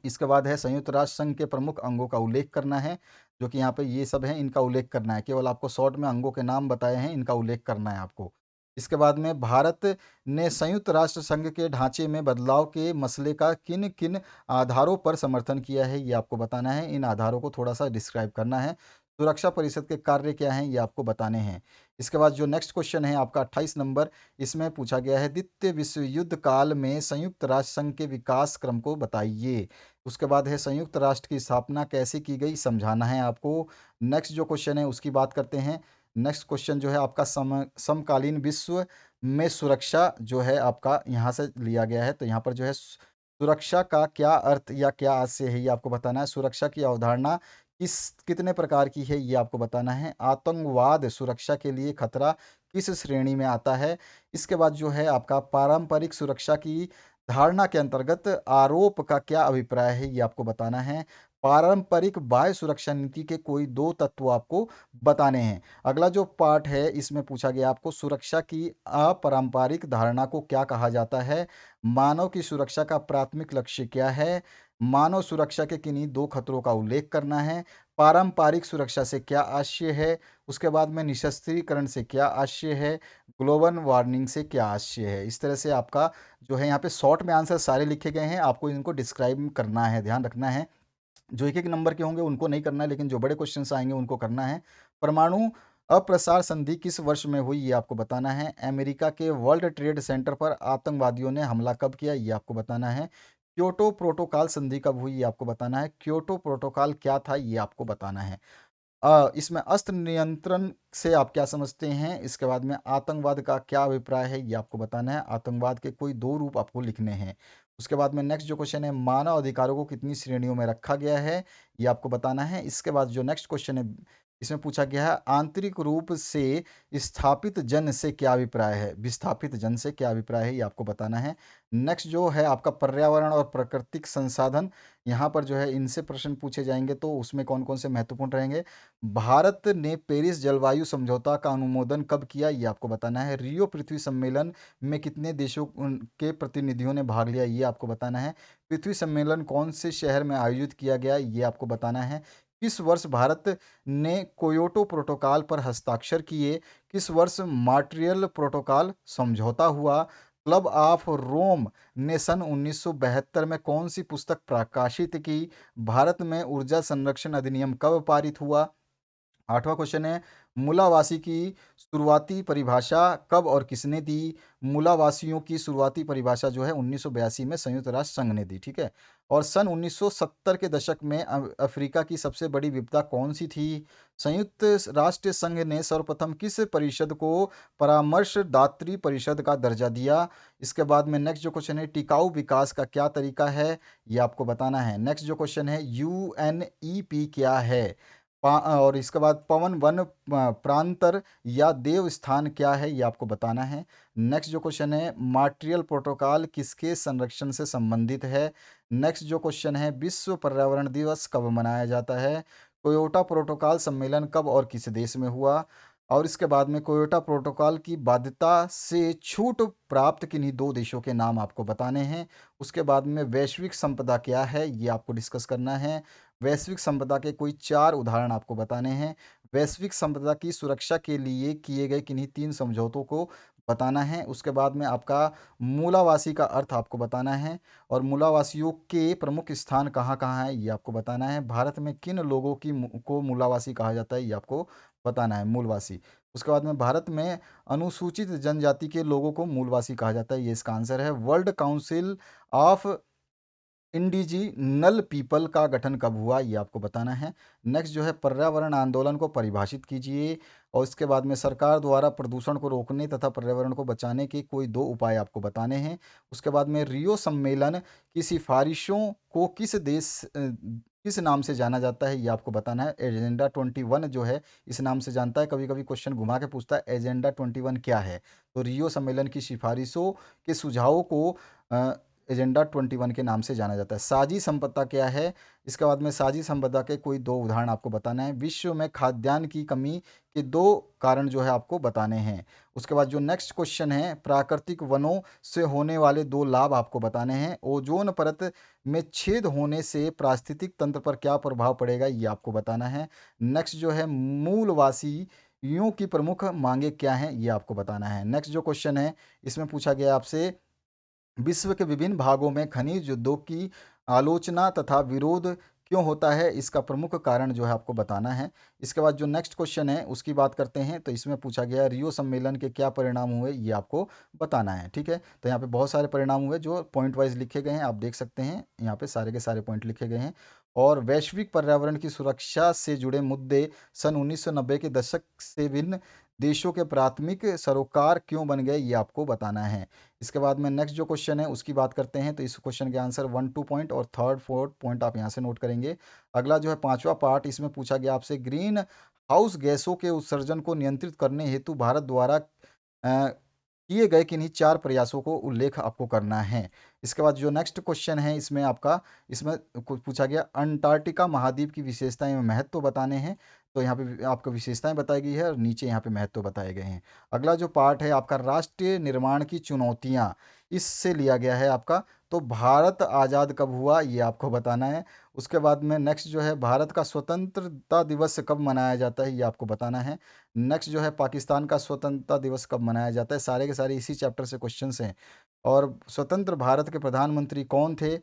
इसके बाद है संयुक्त राष्ट्र संघ के प्रमुख अंगों का उल्लेख करना है, जो कि यहाँ पे ये सब है इनका उल्लेख करना है, केवल आपको शॉर्ट में अंगों के नाम बताए हैं इनका उल्लेख करना है आपको। इसके बाद में भारत ने संयुक्त राष्ट्र संघ के ढांचे में बदलाव के मसले का किन किन आधारों पर समर्थन किया है ये आपको बताना है, इन आधारों को थोड़ा सा डिस्क्राइब करना है। सुरक्षा परिषद के कार्य क्या हैं ये आपको बताने हैं। इसके बाद जो नेक्स्ट क्वेश्चन है आपका 28 नंबर, इसमें पूछा गया है द्वितीय विश्व युद्ध काल में संयुक्त राष्ट्र संघ के विकास क्रम को बताइए। उसके बाद है संयुक्त राष्ट्र की स्थापना कैसे की गई समझाना है आपको। नेक्स्ट जो क्वेश्चन है उसकी बात करते हैं। नेक्स्ट क्वेश्चन जो है आपका समकालीन विश्व में सुरक्षा जो है आपका यहाँ से लिया गया है, तो यहाँ पर जो है सुरक्षा का क्या अर्थ या क्या आशय है ये आपको बताना है। सुरक्षा की अवधारणा कितने प्रकार की है ये आपको बताना है। आतंकवाद सुरक्षा के लिए खतरा किस श्रेणी में आता है। इसके बाद जो है आपका पारंपरिक सुरक्षा की धारणा के अंतर्गत आरोप का क्या अभिप्राय है ये आपको बताना है। पारंपरिक बाह्य सुरक्षा नीति के कोई 2 तत्व आपको बताने हैं। अगला जो पार्ट है इसमें पूछा गया आपको सुरक्षा की अपारंपरिक धारणा को क्या कहा जाता है। मानव की सुरक्षा का प्राथमिक लक्ष्य क्या है। मानव सुरक्षा के किन्हीं 2 खतरों का उल्लेख करना है। पारंपरिक सुरक्षा से क्या आशय है। उसके बाद में निशस्त्रीकरण से क्या आशय है। ग्लोबल वार्मिंग से क्या आशय है। इस तरह से आपका जो है यहाँ पे शॉर्ट में आंसर सारे लिखे गए हैं, आपको इनको डिस्क्राइब करना है, ध्यान रखना है। जो एक एक नंबर के होंगे उनको नहीं करना है, लेकिन जो बड़े क्वेश्चंस आएंगे उनको करना है। परमाणु अप्रसार संधि किस वर्ष में हुई ये आपको बताना है। अमेरिका के वर्ल्ड ट्रेड सेंटर पर आतंकवादियों ने हमला कब किया ये आपको बताना है। क्योटो प्रोटोकॉल संधि कब हुई ये आपको बताना है। क्योटो प्रोटोकॉल क्या था ये आपको बताना है। इसमें अस्त्र नियंत्रण से आप क्या समझते हैं। इसके बाद में आतंकवाद का क्या अभिप्राय है ये आपको बताना है। आतंकवाद के कोई 2 रूप आपको लिखने हैं। उसके बाद में नेक्स्ट जो क्वेश्चन है मानव अधिकारों को कितनी श्रेणियों में रखा गया है ये आपको बताना है। इसके बाद जो नेक्स्ट क्वेश्चन है इसमें पूछा गया है आंतरिक रूप से स्थापित जन से क्या अभिप्राय है। विस्थापित जन से क्या अभिप्राय है ये आपको बताना है। नेक्स्ट जो है आपका पर्यावरण और प्राकृतिक संसाधन, यहाँ पर जो है इनसे प्रश्न पूछे जाएंगे, तो उसमें कौन कौन से महत्वपूर्ण रहेंगे। भारत ने पेरिस जलवायु समझौता का अनुमोदन कब किया ये आपको बताना है। रियो पृथ्वी सम्मेलन में कितने देशों के प्रतिनिधियों ने भाग लिया ये आपको बताना है। पृथ्वी सम्मेलन कौन से शहर में आयोजित किया गया ये आपको बताना है। किस वर्ष भारत ने कोयोटो प्रोटोकॉल पर हस्ताक्षर किए। किस वर्ष मॉन्ट्रियल प्रोटोकॉल समझौता हुआ। क्लब ऑफ रोम ने सन 1972 में कौन सी पुस्तक प्रकाशित की? भारत में ऊर्जा संरक्षण अधिनियम कब पारित हुआ? आठवां क्वेश्चन है, मूलावासी की शुरुआती परिभाषा कब और किसने दी? मूलावासियों की शुरुआती परिभाषा जो है 1982 में संयुक्त राष्ट्र संघ ने दी, ठीक है। और सन 1970 के दशक में अफ्रीका की सबसे बड़ी विपदा कौन सी थी? संयुक्त राष्ट्र संघ ने सर्वप्रथम किस परिषद को परामर्शदात्री परिषद का दर्जा दिया? इसके बाद में नेक्स्ट जो क्वेश्चन है, टिकाऊ विकास का क्या तरीका है, ये आपको बताना है। नेक्स्ट जो क्वेश्चन है, यूएनईपी क्या है? और इसके बाद पवन वन प्रांतर या देव स्थान क्या है, ये आपको बताना है। नेक्स्ट जो क्वेश्चन है, मॉन्ट्रियल प्रोटोकॉल किसके संरक्षण से संबंधित है? नेक्स्ट जो क्वेश्चन है, विश्व पर्यावरण दिवस कब मनाया जाता है? टोयोटा प्रोटोकॉल सम्मेलन कब और किस देश में हुआ? और इसके बाद में टोयोटा प्रोटोकॉल की बाध्यता से छूट प्राप्त किन्हीं दो देशों के नाम आपको बताने हैं। उसके बाद में वैश्विक संपदा क्या है, ये आपको डिस्कस करना है। वैश्विक संपदा के कोई 4 उदाहरण आपको बताने हैं। वैश्विक संपदा की सुरक्षा के लिए किए गए किन्हीं 3 समझौतों को बताना है। उसके बाद में आपका मूलावासी का अर्थ आपको बताना है और मूलावासियों के प्रमुख स्थान कहाँ-कहाँ हैं, ये आपको बताना है। भारत में किन लोगों को मूलावासी कहा जाता है, ये आपको बताना है, मूलवासी। उसके बाद में भारत में अनुसूचित जनजाति के लोगों को मूलवासी कहा जाता है, ये इसका आंसर है। वर्ल्ड काउंसिल ऑफ इंडिजिनल पीपल का गठन कब हुआ, ये आपको बताना है। नेक्स्ट जो है, पर्यावरण आंदोलन को परिभाषित कीजिए। और इसके बाद में सरकार द्वारा प्रदूषण को रोकने तथा पर्यावरण को बचाने के कोई 2 उपाय आपको बताने हैं। उसके बाद में रियो सम्मेलन की सिफारिशों को किस नाम से जाना जाता है, ये आपको बताना है। एजेंडा 21 जो है इस नाम से जानता है। कभी कभी क्वेश्चन घुमा के पूछता है एजेंडा 21 क्या है, तो रियो सम्मेलन की सिफारिशों के सुझावों को अ, एजेंडा 21 के नाम से जाना जाता है। साझी संपदा क्या है? इसके बाद में साझी संपदा के कोई 2 उदाहरण आपको बताना है। विश्व में खाद्यान्न की कमी के 2 कारण जो है आपको बताने हैं। उसके बाद जो नेक्स्ट क्वेश्चन है, प्राकृतिक वनों से होने वाले 2 लाभ आपको बताने हैं। ओजोन परत में छेद होने से पारिस्थितिक तंत्र पर क्या प्रभाव पड़ेगा, ये आपको बताना है। नेक्स्ट जो है, मूलवासियों की प्रमुख मांगे क्या हैं, ये आपको बताना है। नेक्स्ट जो क्वेश्चन है, इसमें पूछा गया है आपसे, विश्व के विभिन्न भागों में खनिज उद्योग की आलोचना तथा विरोध क्यों होता है, इसका प्रमुख कारण जो है आपको बताना है। इसके बाद जो नेक्स्ट क्वेश्चन है उसकी बात करते हैं, तो इसमें पूछा गया है रियो सम्मेलन के क्या परिणाम हुए, ये आपको बताना है, ठीक है। तो यहाँ पे बहुत सारे परिणाम हुए जो पॉइंट वाइज लिखे गए हैं, आप देख सकते हैं यहाँ पे सारे के सारे पॉइंट लिखे गए हैं। और वैश्विक पर्यावरण की सुरक्षा से जुड़े मुद्दे सन 1990 के दशक से भिन्न देशों के प्राथमिक सरोकार क्यों बन गए, ये आपको बताना है। इसके बाद में नेक्स्ट जो क्वेश्चन है उसकी बात करते हैं, तो इस क्वेश्चन के आंसर 1 2 पॉइंट और थर्ड फोर्थ पॉइंट आप यहाँ से नोट करेंगे। अगला जो है 5वां पार्ट, इसमें पूछा गया आपसे ग्रीन हाउस गैसों के उत्सर्जन को नियंत्रित करने हेतु भारत द्वारा किए गए किन्हीं 4 प्रयासों को उल्लेख आपको करना है। इसके बाद जो नेक्स्ट क्वेश्चन है इसमें आपका, इसमें पूछा गया अंटार्कटिका महाद्वीप की विशेषताएं एवं महत्व बताने हैं। तो यहाँ पे आपको विशेषताएं बताई गई है और नीचे यहाँ पे महत्व बताए गए हैं। अगला जो पार्ट है आपका राष्ट्रीय निर्माण की चुनौतियां, इससे लिया गया है आपका। तो भारत आज़ाद कब हुआ, ये आपको बताना है। उसके बाद में नेक्स्ट जो है, भारत का स्वतंत्रता दिवस कब मनाया जाता है, ये आपको बताना है। नेक्स्ट जो है, पाकिस्तान का स्वतंत्रता दिवस कब मनाया जाता है, सारे के सारे इसी चैप्टर से क्वेश्चंस हैं। और स्वतंत्र भारत के प्रधानमंत्री कौन थे?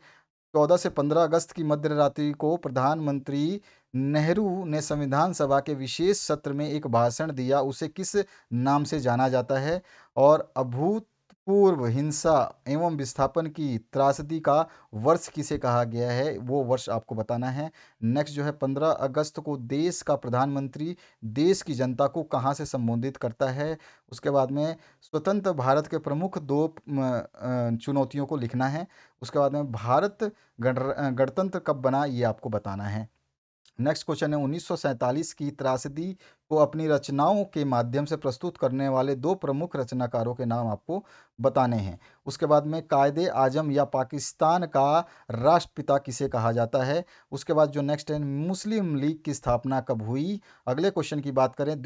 14 से 15 अगस्त की मध्य रात्रि को प्रधानमंत्री नेहरू ने संविधान सभा के विशेष सत्र में एक भाषण दिया, उसे किस नाम से जाना जाता है? और अभूतपूर्व हिंसा एवं विस्थापन की त्रासदी का वर्ष किसे कहा गया है, वो वर्ष आपको बताना है। नेक्स्ट जो है, 15 अगस्त को देश का प्रधानमंत्री देश की जनता को कहाँ से संबोधित करता है? उसके बाद में स्वतंत्र भारत के प्रमुख 2 चुनौतियों को लिखना है। उसके बाद में भारत गणतंत्र कब बना, ये आपको बताना है। नेक्स्ट क्वेश्चन है, 1947 की त्रासदी को अपनी रचनाओं के माध्यम से प्रस्तुत करने वाले 2 प्रमुख रचनाकारों के नाम आपको बताने हैं। उसके बाद में कायदे आजम या पाकिस्तान का राष्ट्रपिता किसे कहा जाता है? उसके बाद जो नेक्स्ट है, मुस्लिम लीग की स्थापना कब हुई? अगले क्वेश्चन की बात करें,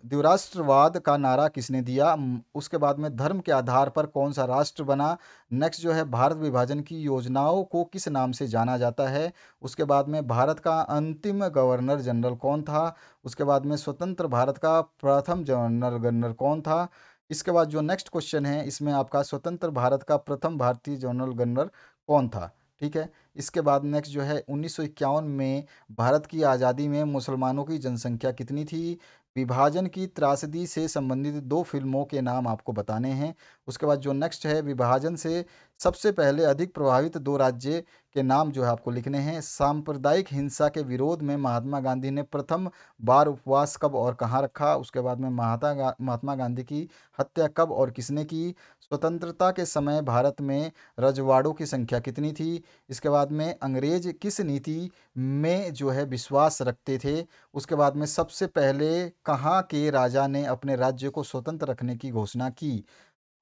द्विराष्ट्रवाद का नारा किसने दिया? उसके बाद में धर्म के आधार पर कौन सा राष्ट्र बना? नेक्स्ट जो है, भारत विभाजन की योजनाओं को किस नाम से जाना जाता है? उसके बाद में भारत का अंतिम गवर्नर जनरल कौन था? उसके बाद में स्वतंत्र भारत का प्रथम जनरल गवर्नर कौन था? इसके बाद जो नेक्स्ट क्वेश्चन है इसमें आपका स्वतंत्र भारत का प्रथम भारतीय जनरल गवर्नर कौन था? ठीक है। इसके बाद नेक्स्ट जो है 1951 में भारत की आज़ादी में मुसलमानों की जनसंख्या कितनी थी? विभाजन की त्रासदी से संबंधित 2 फ़िल्मों के नाम आपको बताने हैं। उसके बाद जो नेक्स्ट है विभाजन से सबसे पहले अधिक प्रभावित 2 राज्य के नाम जो है आपको लिखने हैं। सांप्रदायिक हिंसा के विरोध में महात्मा गांधी ने प्रथम बार उपवास कब और कहाँ रखा? उसके बाद में महात्मा गांधी की हत्या कब और किसने की? स्वतंत्रता के समय भारत में रजवाड़ों की संख्या कितनी थी? इसके बाद में अंग्रेज किस नीति में जो है विश्वास रखते थे? उसके बाद में सबसे पहले कहाँ के राजा ने अपने राज्य को स्वतंत्र रखने की घोषणा की?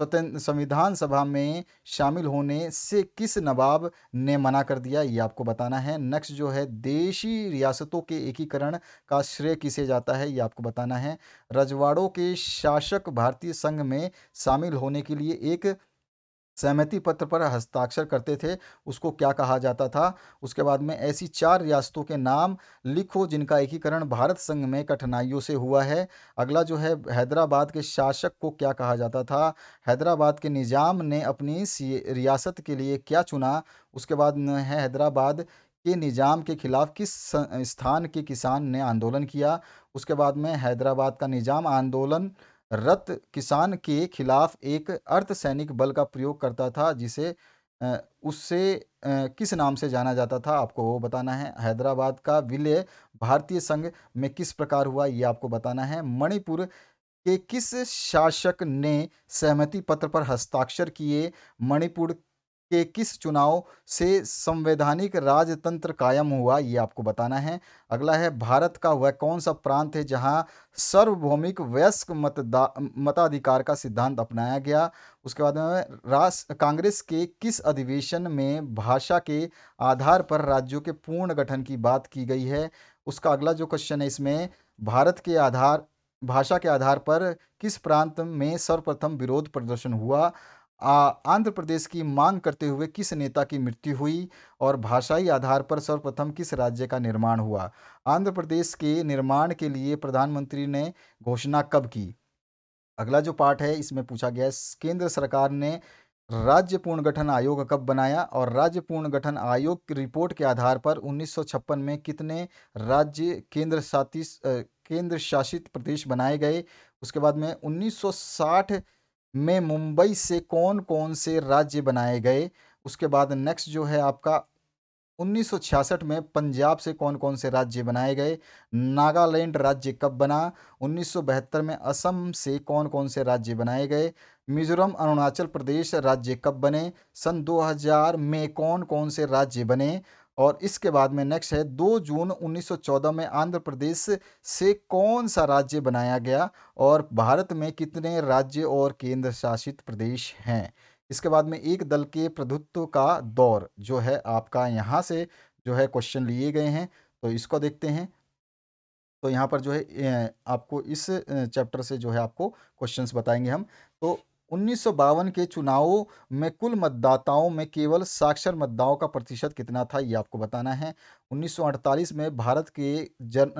स्वतंत्र संविधान सभा में शामिल होने से किस नवाब ने मना कर दिया? ये आपको बताना है। नेक्स्ट जो है देशी रियासतों के एकीकरण का श्रेय किसे जाता है? ये आपको बताना है। रजवाड़ों के शासक भारतीय संघ में शामिल होने के लिए एक सहमति पत्र पर हस्ताक्षर करते थे, उसको क्या कहा जाता था? उसके बाद में ऐसी 4 रियासतों के नाम लिखो जिनका एकीकरण भारत संघ में कठिनाइयों से हुआ है। अगला जो है हैदराबाद के शासक को क्या कहा जाता था? हैदराबाद के निज़ाम ने अपनी रियासत के लिए क्या चुना? उसके बाद न है हैदराबाद के निज़ाम के खिलाफ किस स्थान के किसान ने आंदोलन किया? उसके बाद में हैदराबाद का निज़ाम आंदोलन रत किसान के खिलाफ एक अर्धसैनिक बल का प्रयोग करता था जिसे उससे किस नाम से जाना जाता था? आपको वो बताना है। हैदराबाद का विलय भारतीय संघ में किस प्रकार हुआ? ये आपको बताना है। मणिपुर के किस शासक ने सहमति पत्र पर हस्ताक्षर किए? मणिपुर के किस चुनाव से संवैधानिक राजतंत्र कायम हुआ? ये आपको बताना है। अगला है भारत का वह कौन सा प्रांत है जहां सार्वभौमिक वयस्क मताधिकार का सिद्धांत अपनाया गया? उसके बाद में राष्ट्र कांग्रेस के किस अधिवेशन में भाषा के आधार पर राज्यों के पूर्ण गठन की बात की गई है? उसका अगला जो क्वेश्चन है इसमें भारत के आधार भाषा के आधार पर किस प्रांत में सर्वप्रथम विरोध प्रदर्शन हुआ? आंध्र प्रदेश की मांग करते हुए किस नेता की मृत्यु हुई? और भाषाई आधार पर सर्वप्रथम किस राज्य का निर्माण हुआ? आंध्र प्रदेश के निर्माण के लिए प्रधानमंत्री ने घोषणा कब की? अगला जो पार्ट है इसमें पूछा गया है केंद्र सरकार ने राज्य पुनर्गठन आयोग कब बनाया? और राज्य पुनर्गठन आयोग की रिपोर्ट के आधार पर 1956 में कितने राज्य केंद्र शासित प्रदेश बनाए गए? उसके बाद में 1960 में मुंबई से कौन कौन से राज्य बनाए गए? उसके बाद नेक्स्ट जो है आपका 1966 में पंजाब से कौन-कौन से राज्य बनाए गए? नागालैंड राज्य कब बना? 1972 में असम से कौन-कौन से राज्य बनाए गए? मिज़ोरम, अरुणाचल प्रदेश राज्य कब बने? सन 2000 में कौन-कौन से राज्य बने? और इसके बाद में नेक्स्ट है 2 जून 1914 में आंध्र प्रदेश से कौन-सा राज्य बनाया गया? और भारत में कितने राज्य और केंद्र शासित प्रदेश हैं? इसके बाद में एक दल के प्रभुत्व का दौर जो है आपका यहाँ से जो है क्वेश्चन लिए गए हैं, तो इसको देखते हैं। तो यहाँ पर जो है आपको इस चैप्टर से जो है आपको क्वेश्चंस बताएंगे हम। तो 1952 के चुनावों में कुल मतदाताओं में केवल साक्षर मतदाताओं का प्रतिशत कितना था? ये आपको बताना है। 1948 में भारत के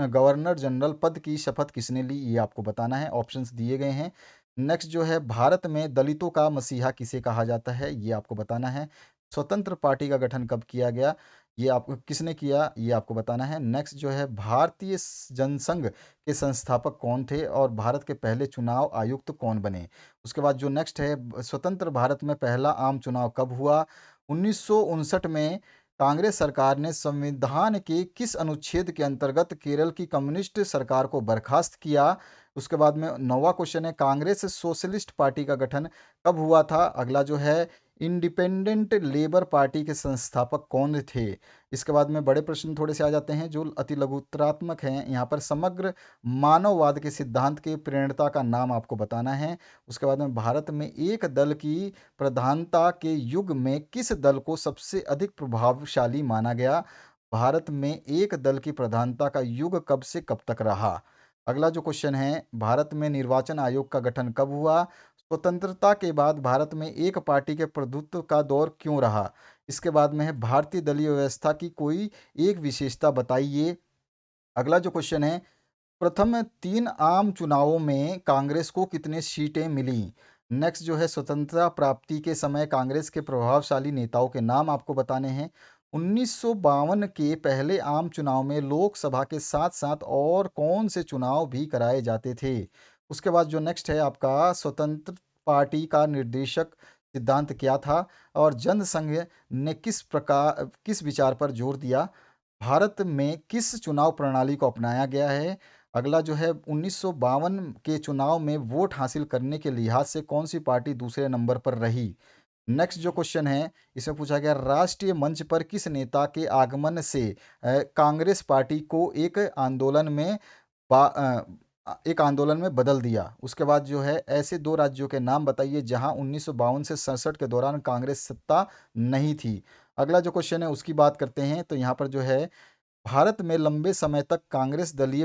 गवर्नर जनरल पद की शपथ किसने ली? ये आपको बताना है। ऑप्शंस दिए गए हैं। नेक्स्ट जो है भारत में दलितों का मसीहा किसे कहा जाता है? ये आपको बताना है। स्वतंत्र पार्टी का गठन कब किया गया? ये आपको किसने किया? ये आपको बताना है। नेक्स्ट जो है भारतीय जनसंघ के संस्थापक कौन थे? और भारत के पहले चुनाव आयुक्त कौन बने? उसके बाद जो नेक्स्ट है स्वतंत्र भारत में पहला आम चुनाव कब हुआ? 1959 में कांग्रेस सरकार ने संविधान के किस अनुच्छेद के अंतर्गत केरल की कम्युनिस्ट सरकार को बर्खास्त किया? उसके बाद में 9वां क्वेश्चन है कांग्रेस सोशलिस्ट पार्टी का गठन कब हुआ था? अगला जो है इंडिपेंडेंट लेबर पार्टी के संस्थापक कौन थे? इसके बाद में बड़े प्रश्न थोड़े से आ जाते हैं जो अति लघुतरात्मक हैं। यहाँ पर समग्र मानववाद के सिद्धांत के प्रणेता का नाम आपको बताना है। उसके बाद में भारत में एक दल की प्रधानता के युग में किस दल को सबसे अधिक प्रभावशाली माना गया? भारत में एक दल की प्रधानता का युग कब से कब तक रहा? अगला जो क्वेश्चन है भारत में निर्वाचन आयोग का गठन कब हुआ? स्वतंत्रता के बाद भारत में एक पार्टी के प्रभुत्व का दौर क्यों रहा? इसके बाद में है भारतीय दलीय व्यवस्था की कोई एक विशेषता बताइए। अगला जो क्वेश्चन है प्रथम 3 आम चुनावों में कांग्रेस को कितनी सीटें मिली? नेक्स्ट जो है स्वतंत्रता प्राप्ति के समय कांग्रेस के प्रभावशाली नेताओं के नाम आपको बताने हैं। 1952 के पहले आम चुनाव में लोकसभा के साथ-साथ और कौन से चुनाव भी कराए जाते थे? उसके बाद जो नेक्स्ट है आपका स्वतंत्र पार्टी का निर्देशक सिद्धांत क्या था? और जनसंघ ने किस विचार पर जोर दिया? भारत में किस चुनाव प्रणाली को अपनाया गया है? अगला जो है 1952 के चुनाव में वोट हासिल करने के लिहाज से कौन-सी पार्टी दूसरे नंबर पर रही? नेक्स्ट जो क्वेश्चन है, इसमें पूछा गया राष्ट्रीय मंच पर किस नेता के आगमन से कांग्रेस पार्टी को एक आंदोलन में बदल दिया? उसके बाद जो है ऐसे 2 राज्यों के नाम बताइए जहां 1952 से 67 के दौरान कांग्रेस सत्ता नहीं थी। अगला जो क्वेश्चन है उसकी बात करते हैं, तो यहाँ पर जो है भारत में लंबे समय तक कांग्रेस दलीय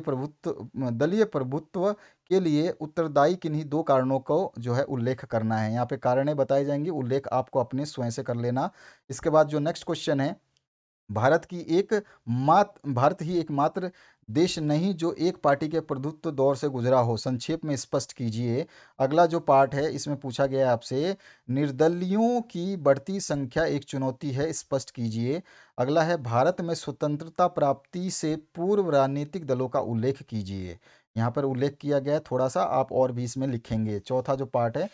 प्रभुत्व के लिए उत्तरदायी किन्हीं 2 कारणों को जो है उल्लेख करना है। यहाँ पे कारणें बताई जाएँगी, उल्लेख आपको अपने स्वयं से कर लेना। इसके बाद जो नेक्स्ट क्वेश्चन है, भारत ही एकमात्र देश नहीं जो एक पार्टी के प्रभुत्व दौर से गुजरा हो, संक्षेप में स्पष्ट कीजिए। अगला जो पार्ट है इसमें पूछा गया है आपसे, निर्दलियों की बढ़ती संख्या एक चुनौती है, स्पष्ट कीजिए। अगला है भारत में स्वतंत्रता प्राप्ति से पूर्व राजनीतिक दलों का उल्लेख कीजिए। यहाँ पर उल्लेख किया गया है, थोड़ा-सा आप और भी इसमें लिखेंगे। चौथा जो पार्ट है,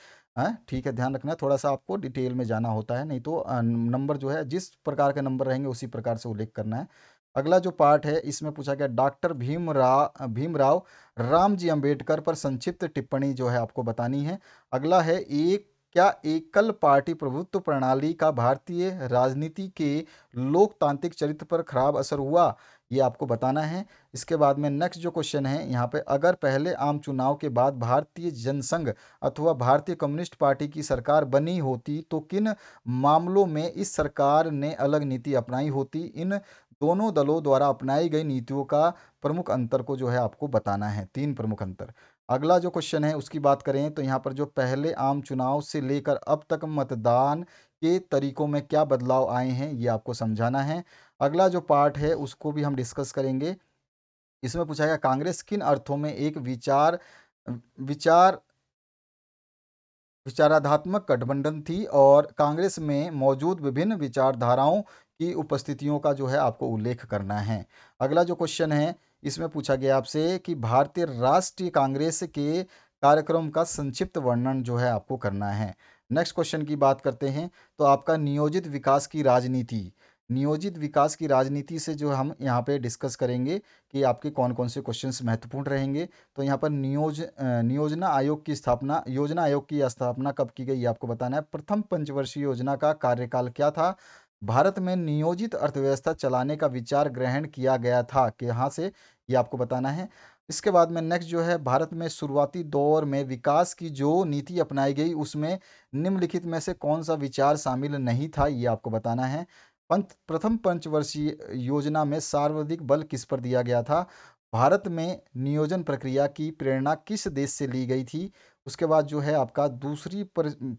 ठीक है, ध्यान रखना है, थोड़ा-सा आपको डिटेल में जाना होता है, नहीं तो नंबर जो है जिस प्रकार के नंबर रहेंगे उसी प्रकार से उल्लेख करना है। अगला जो पार्ट है इसमें पूछा गया डॉक्टर भीमराव रामजी अंबेडकर पर संक्षिप्त टिप्पणी जो है आपको बतानी है। अगला है एक क्या एकल पार्टी प्रभुत्व प्रणाली का भारतीय राजनीति के लोकतांत्रिक चरित्र पर खराब असर हुआ? ये आपको बताना है। इसके बाद में नेक्स्ट जो क्वेश्चन है यहाँ पे, अगर पहले आम चुनाव के बाद भारतीय जनसंघ अथवा भारतीय कम्युनिस्ट पार्टी की सरकार बनी होती तो किन मामलों में इस सरकार ने अलग नीति अपनाई होती? इन दोनों दलों द्वारा अपनाई गई नीतियों का प्रमुख अंतर को जो है आपको बताना है, 3 प्रमुख अंतर। अगला जो क्वेश्चन है उसकी बात करें तो यहाँ पर जो पहले आम चुनाव से लेकर अब तक मतदान के तरीकों में क्या बदलाव आए हैं, ये आपको समझाना है। अगला जो पार्ट है उसको भी हम डिस्कस करेंगे। इसमें पूछा गया कांग्रेस किन अर्थों में एक विचार विचारात्मक गठबंधन थी और कांग्रेस में मौजूद विभिन्न विचारधाराओं की उपस्थितियों का जो है आपको उल्लेख करना है। अगला जो क्वेश्चन है इसमें पूछा गया आपसे कि भारतीय राष्ट्रीय कांग्रेस के कार्यक्रम का संक्षिप्त वर्णन जो है आपको करना है। नेक्स्ट क्वेश्चन की बात करते हैं, तो आपका नियोजित विकास की राजनीति से जो हम यहाँ पे डिस्कस करेंगे कि आपके कौन कौन से क्वेश्चंस महत्वपूर्ण रहेंगे। तो यहाँ पर योजना आयोग की स्थापना कब की गई ये आपको बताना है। प्रथम पंचवर्षीय योजना का कार्यकाल क्या था? भारत में नियोजित अर्थव्यवस्था चलाने का विचार ग्रहण किया गया था कि यहाँ से, ये आपको बताना है। इसके बाद में नेक्स्ट जो है, भारत में शुरुआती दौर में विकास की जो नीति अपनाई गई उसमें निम्नलिखित में से कौन सा विचार शामिल नहीं था, ये आपको बताना है। प्रथम पंचवर्षीय योजना में सर्वाधिक बल किस पर दिया गया था? भारत में नियोजन प्रक्रिया की प्रेरणा किस देश से ली गई थी? उसके बाद जो है आपका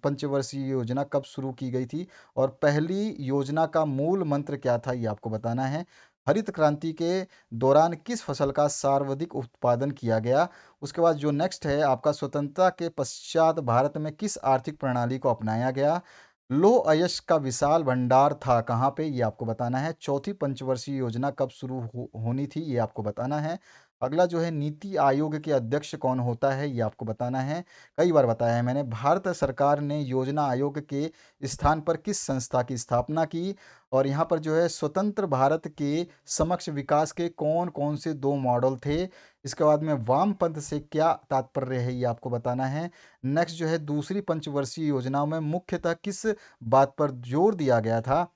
पंचवर्षीय योजना कब शुरू की गई थी और पहली योजना का मूल मंत्र क्या था, ये आपको बताना है। हरित क्रांति के दौरान किस फसल का सर्वाधिक उत्पादन किया गया? उसके बाद जो नेक्स्ट है आपका, स्वतंत्रता के पश्चात भारत में किस आर्थिक प्रणाली को अपनाया गया? लौह अयस्क का विशाल भंडार था कहाँ पे, ये आपको बताना है। चौथी पंचवर्षीय योजना कब शुरू होनी थी, ये आपको बताना है। अगला जो है, नीति आयोग के अध्यक्ष कौन होता है, ये आपको बताना है। कई बार बताया है मैंने, भारत सरकार ने योजना आयोग के स्थान पर किस संस्था की स्थापना की? और यहाँ पर जो है, स्वतंत्र भारत के समक्ष विकास के कौन कौन से 2 मॉडल थे? इसके बाद में वामपंथ से क्या तात्पर्य है, ये आपको बताना है। नेक्स्ट जो है, दूसरी पंचवर्षीय योजनाओं में मुख्यतः किस बात पर जोर दिया गया था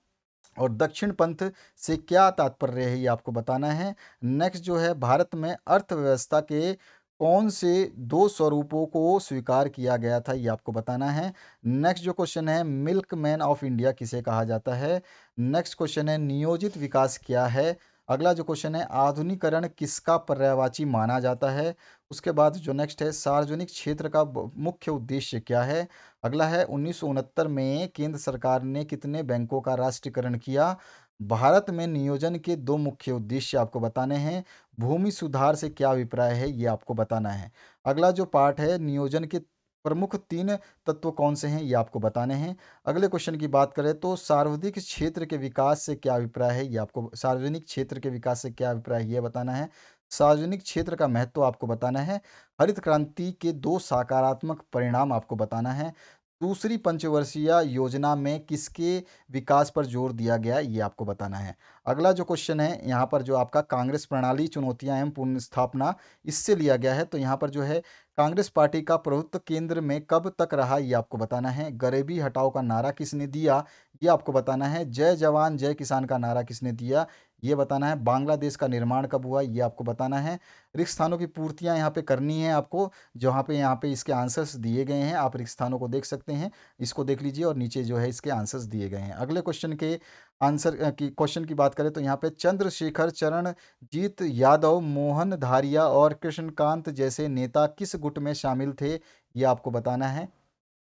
और दक्षिण पंथ से क्या तात्पर्य है, ये आपको बताना है। नेक्स्ट जो है, भारत में अर्थव्यवस्था के कौन से 2 स्वरूपों को स्वीकार किया गया था, ये आपको बताना है। नेक्स्ट जो क्वेश्चन है, मिल्कमैन ऑफ इंडिया किसे कहा जाता है? नेक्स्ट क्वेश्चन है, नियोजित विकास क्या है? अगला जो क्वेश्चन है, आधुनिकीकरण किसका पर्यायवाची माना जाता है? उसके बाद जो नेक्स्ट है, सार्वजनिक क्षेत्र का मुख्य उद्देश्य क्या है? अगला है, 1969 में केंद्र सरकार ने कितने बैंकों का राष्ट्रीयकरण किया? भारत में नियोजन के दो मुख्य उद्देश्य आपको बताने हैं। भूमि सुधार से क्या अभिप्राय है, ये आपको बताना है। अगला जो पार्ट है, नियोजन के प्रमुख तीन तत्व कौन से हैं, ये आपको बताने हैं। अगले क्वेश्चन की बात करें तो सार्वजनिक क्षेत्र के विकास से क्या अभिप्राय है, ये आपको सार्वजनिक क्षेत्र के विकास से क्या अभिप्राय है, ये बताना है। सार्वजनिक क्षेत्र का महत्व आपको बताना है। हरित क्रांति के दो सकारात्मक परिणाम आपको बताना है। दूसरी पंचवर्षीय योजना में किसके विकास पर जोर दिया गया, ये आपको बताना है। अगला जो क्वेश्चन है यहाँ पर, जो आपका कांग्रेस प्रणाली चुनौतियां एवं पुनर्स्थापना, इससे लिया गया है। तो यहाँ पर जो है कांग्रेस पार्टी का प्रभुत्व केंद्र में कब तक रहा, ये आपको बताना है। गरीबी हटाओ का नारा किसने दिया, ये आपको बताना है। जय जवान जय किसान का नारा किसने दिया, ये बताना है। बांग्लादेश का निर्माण कब हुआ, ये आपको बताना है। रिक्त स्थानों की पूर्तियां यहाँ पे करनी है आपको, जहाँ पे यहाँ पे इसके आंसर्स दिए गए हैं, आप रिक्त स्थानों को देख सकते हैं। इसको देख लीजिए और नीचे जो है इसके आंसर्स दिए गए हैं। अगले क्वेश्चन के आंसर की क्वेश्चन की बात करें तो यहाँ पे चंद्रशेखर चरणजीत यादव, मोहन धारिया और कृष्णकांत जैसे नेता किस गुट में शामिल थे, ये आपको बताना है।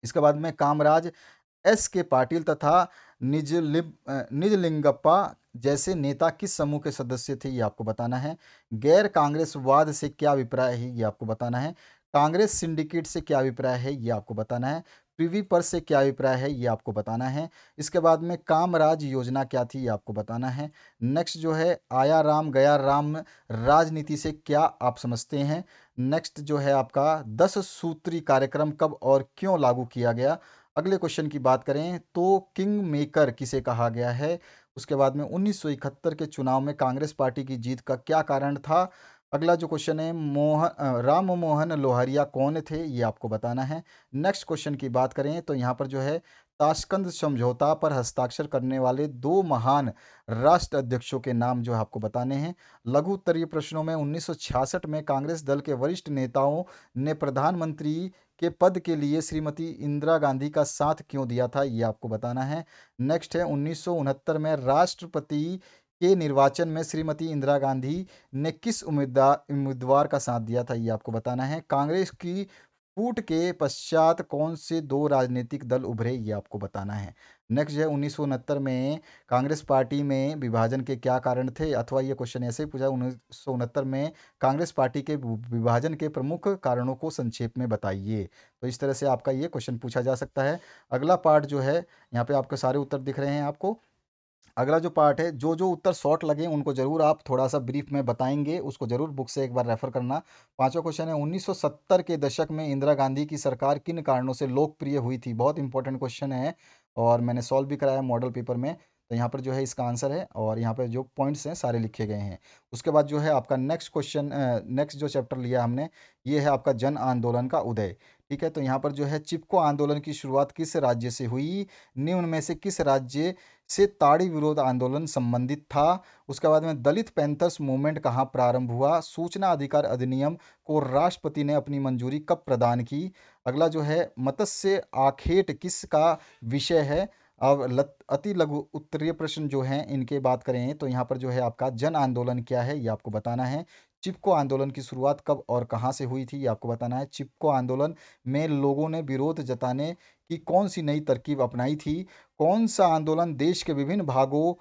इसके बाद में कामराज एस के पाटिल तथा निजलिंगप्पा जैसे नेता किस समूह के सदस्य थे, ये आपको बताना है। गैर कांग्रेसवाद से क्या अभिप्राय है, ये आपको बताना है। कांग्रेस सिंडिकेट से क्या अभिप्राय है, ये आपको बताना है। प्रीवी पर से क्या अभिप्राय है, ये आपको बताना है। इसके बाद में कामराज योजना क्या थी, ये आपको बताना है। नेक्स्ट जो है आया राम गया राम राजनीति से क्या आप समझते हैं। नेक्स्ट जो है आपका 10 सूत्री कार्यक्रम कब और क्यों लागू किया गया। अगले क्वेश्चन की बात करें तो किंग मेकर किसे कहा गया है। उसके बाद में 1971 के चुनाव में कांग्रेस पार्टी की जीत का क्या कारण था। अगला जो क्वेश्चन है राम मोहन लोहरिया कौन थे, ये आपको बताना है। नेक्स्ट क्वेश्चन की बात करें तो यहाँ पर जो है ताशकंद समझौता पर हस्ताक्षर करने वाले दो महान राष्ट्र अध्यक्षों के नाम जो है आपको बताने हैं। लघु उत्तरीय प्रश्नों में 1966 में कांग्रेस दल के वरिष्ठ नेताओं ने प्रधानमंत्री के पद के लिए श्रीमती इंदिरा गांधी का साथ क्यों दिया था, ये आपको बताना है। नेक्स्ट है 1969 में राष्ट्रपति के निर्वाचन में श्रीमती इंदिरा गांधी ने किस उम्मीदवार का साथ दिया था, ये आपको बताना है। कांग्रेस की फूट के पश्चात कौन से दो राजनीतिक दल उभरे, ये आपको बताना है। नेक्स्ट है 1969 में कांग्रेस पार्टी में विभाजन के क्या कारण थे, अथवा ये क्वेश्चन ऐसे ही पूछा 1969 में कांग्रेस पार्टी के विभाजन के प्रमुख कारणों को संक्षेप में बताइए। तो इस तरह से आपका ये क्वेश्चन पूछा जा सकता है। अगला पार्ट जो है, यहाँ पे आपके सारे उत्तर दिख रहे हैं आपको। अगला जो पार्ट है, जो जो उत्तर शॉर्ट लगे उनको जरूर आप थोड़ा सा ब्रीफ में बताएंगे, उसको जरूर बुक से एक बार रेफर करना। पांचवा क्वेश्चन है 1970 के दशक में इंदिरा गांधी की सरकार किन कारणों से लोकप्रिय हुई थी। बहुत इंपॉर्टेंट क्वेश्चन है और मैंने सॉल्व भी कराया मॉडल पेपर में। तो यहाँ पर जो है इसका आंसर है और यहाँ पर जो पॉइंट्स हैं सारे लिखे गए हैं। उसके बाद जो है आपका नेक्स्ट क्वेश्चन, नेक्स्ट जो चैप्टर लिया हमने, ये है आपका जन आंदोलन का उदय। ठीक है, तो यहाँ पर जो है चिपको आंदोलन की शुरुआत किस राज्य से हुई, निम्न में से किस राज्य से ताड़ी विरोध आंदोलन संबंधित था। उसके बाद में दलित पैंथर्स मूवमेंट कहाँ प्रारंभ हुआ। सूचना अधिकार अधिनियम को राष्ट्रपति ने अपनी मंजूरी कब प्रदान की। अगला जो है मत्स्य आखेट किसका विषय है। अब अति लघु उत्तरीय प्रश्न जो हैं इनके बात करें तो यहाँ पर जो है आपका जन आंदोलन क्या है, ये आपको बताना है। चिपको आंदोलन की शुरुआत कब और कहाँ से हुई थी, ये आपको बताना है। चिपको आंदोलन में लोगों ने विरोध जताने की कौन सी नई तरकीब अपनाई थी। कौन सा आंदोलन देश के विभिन्न भागों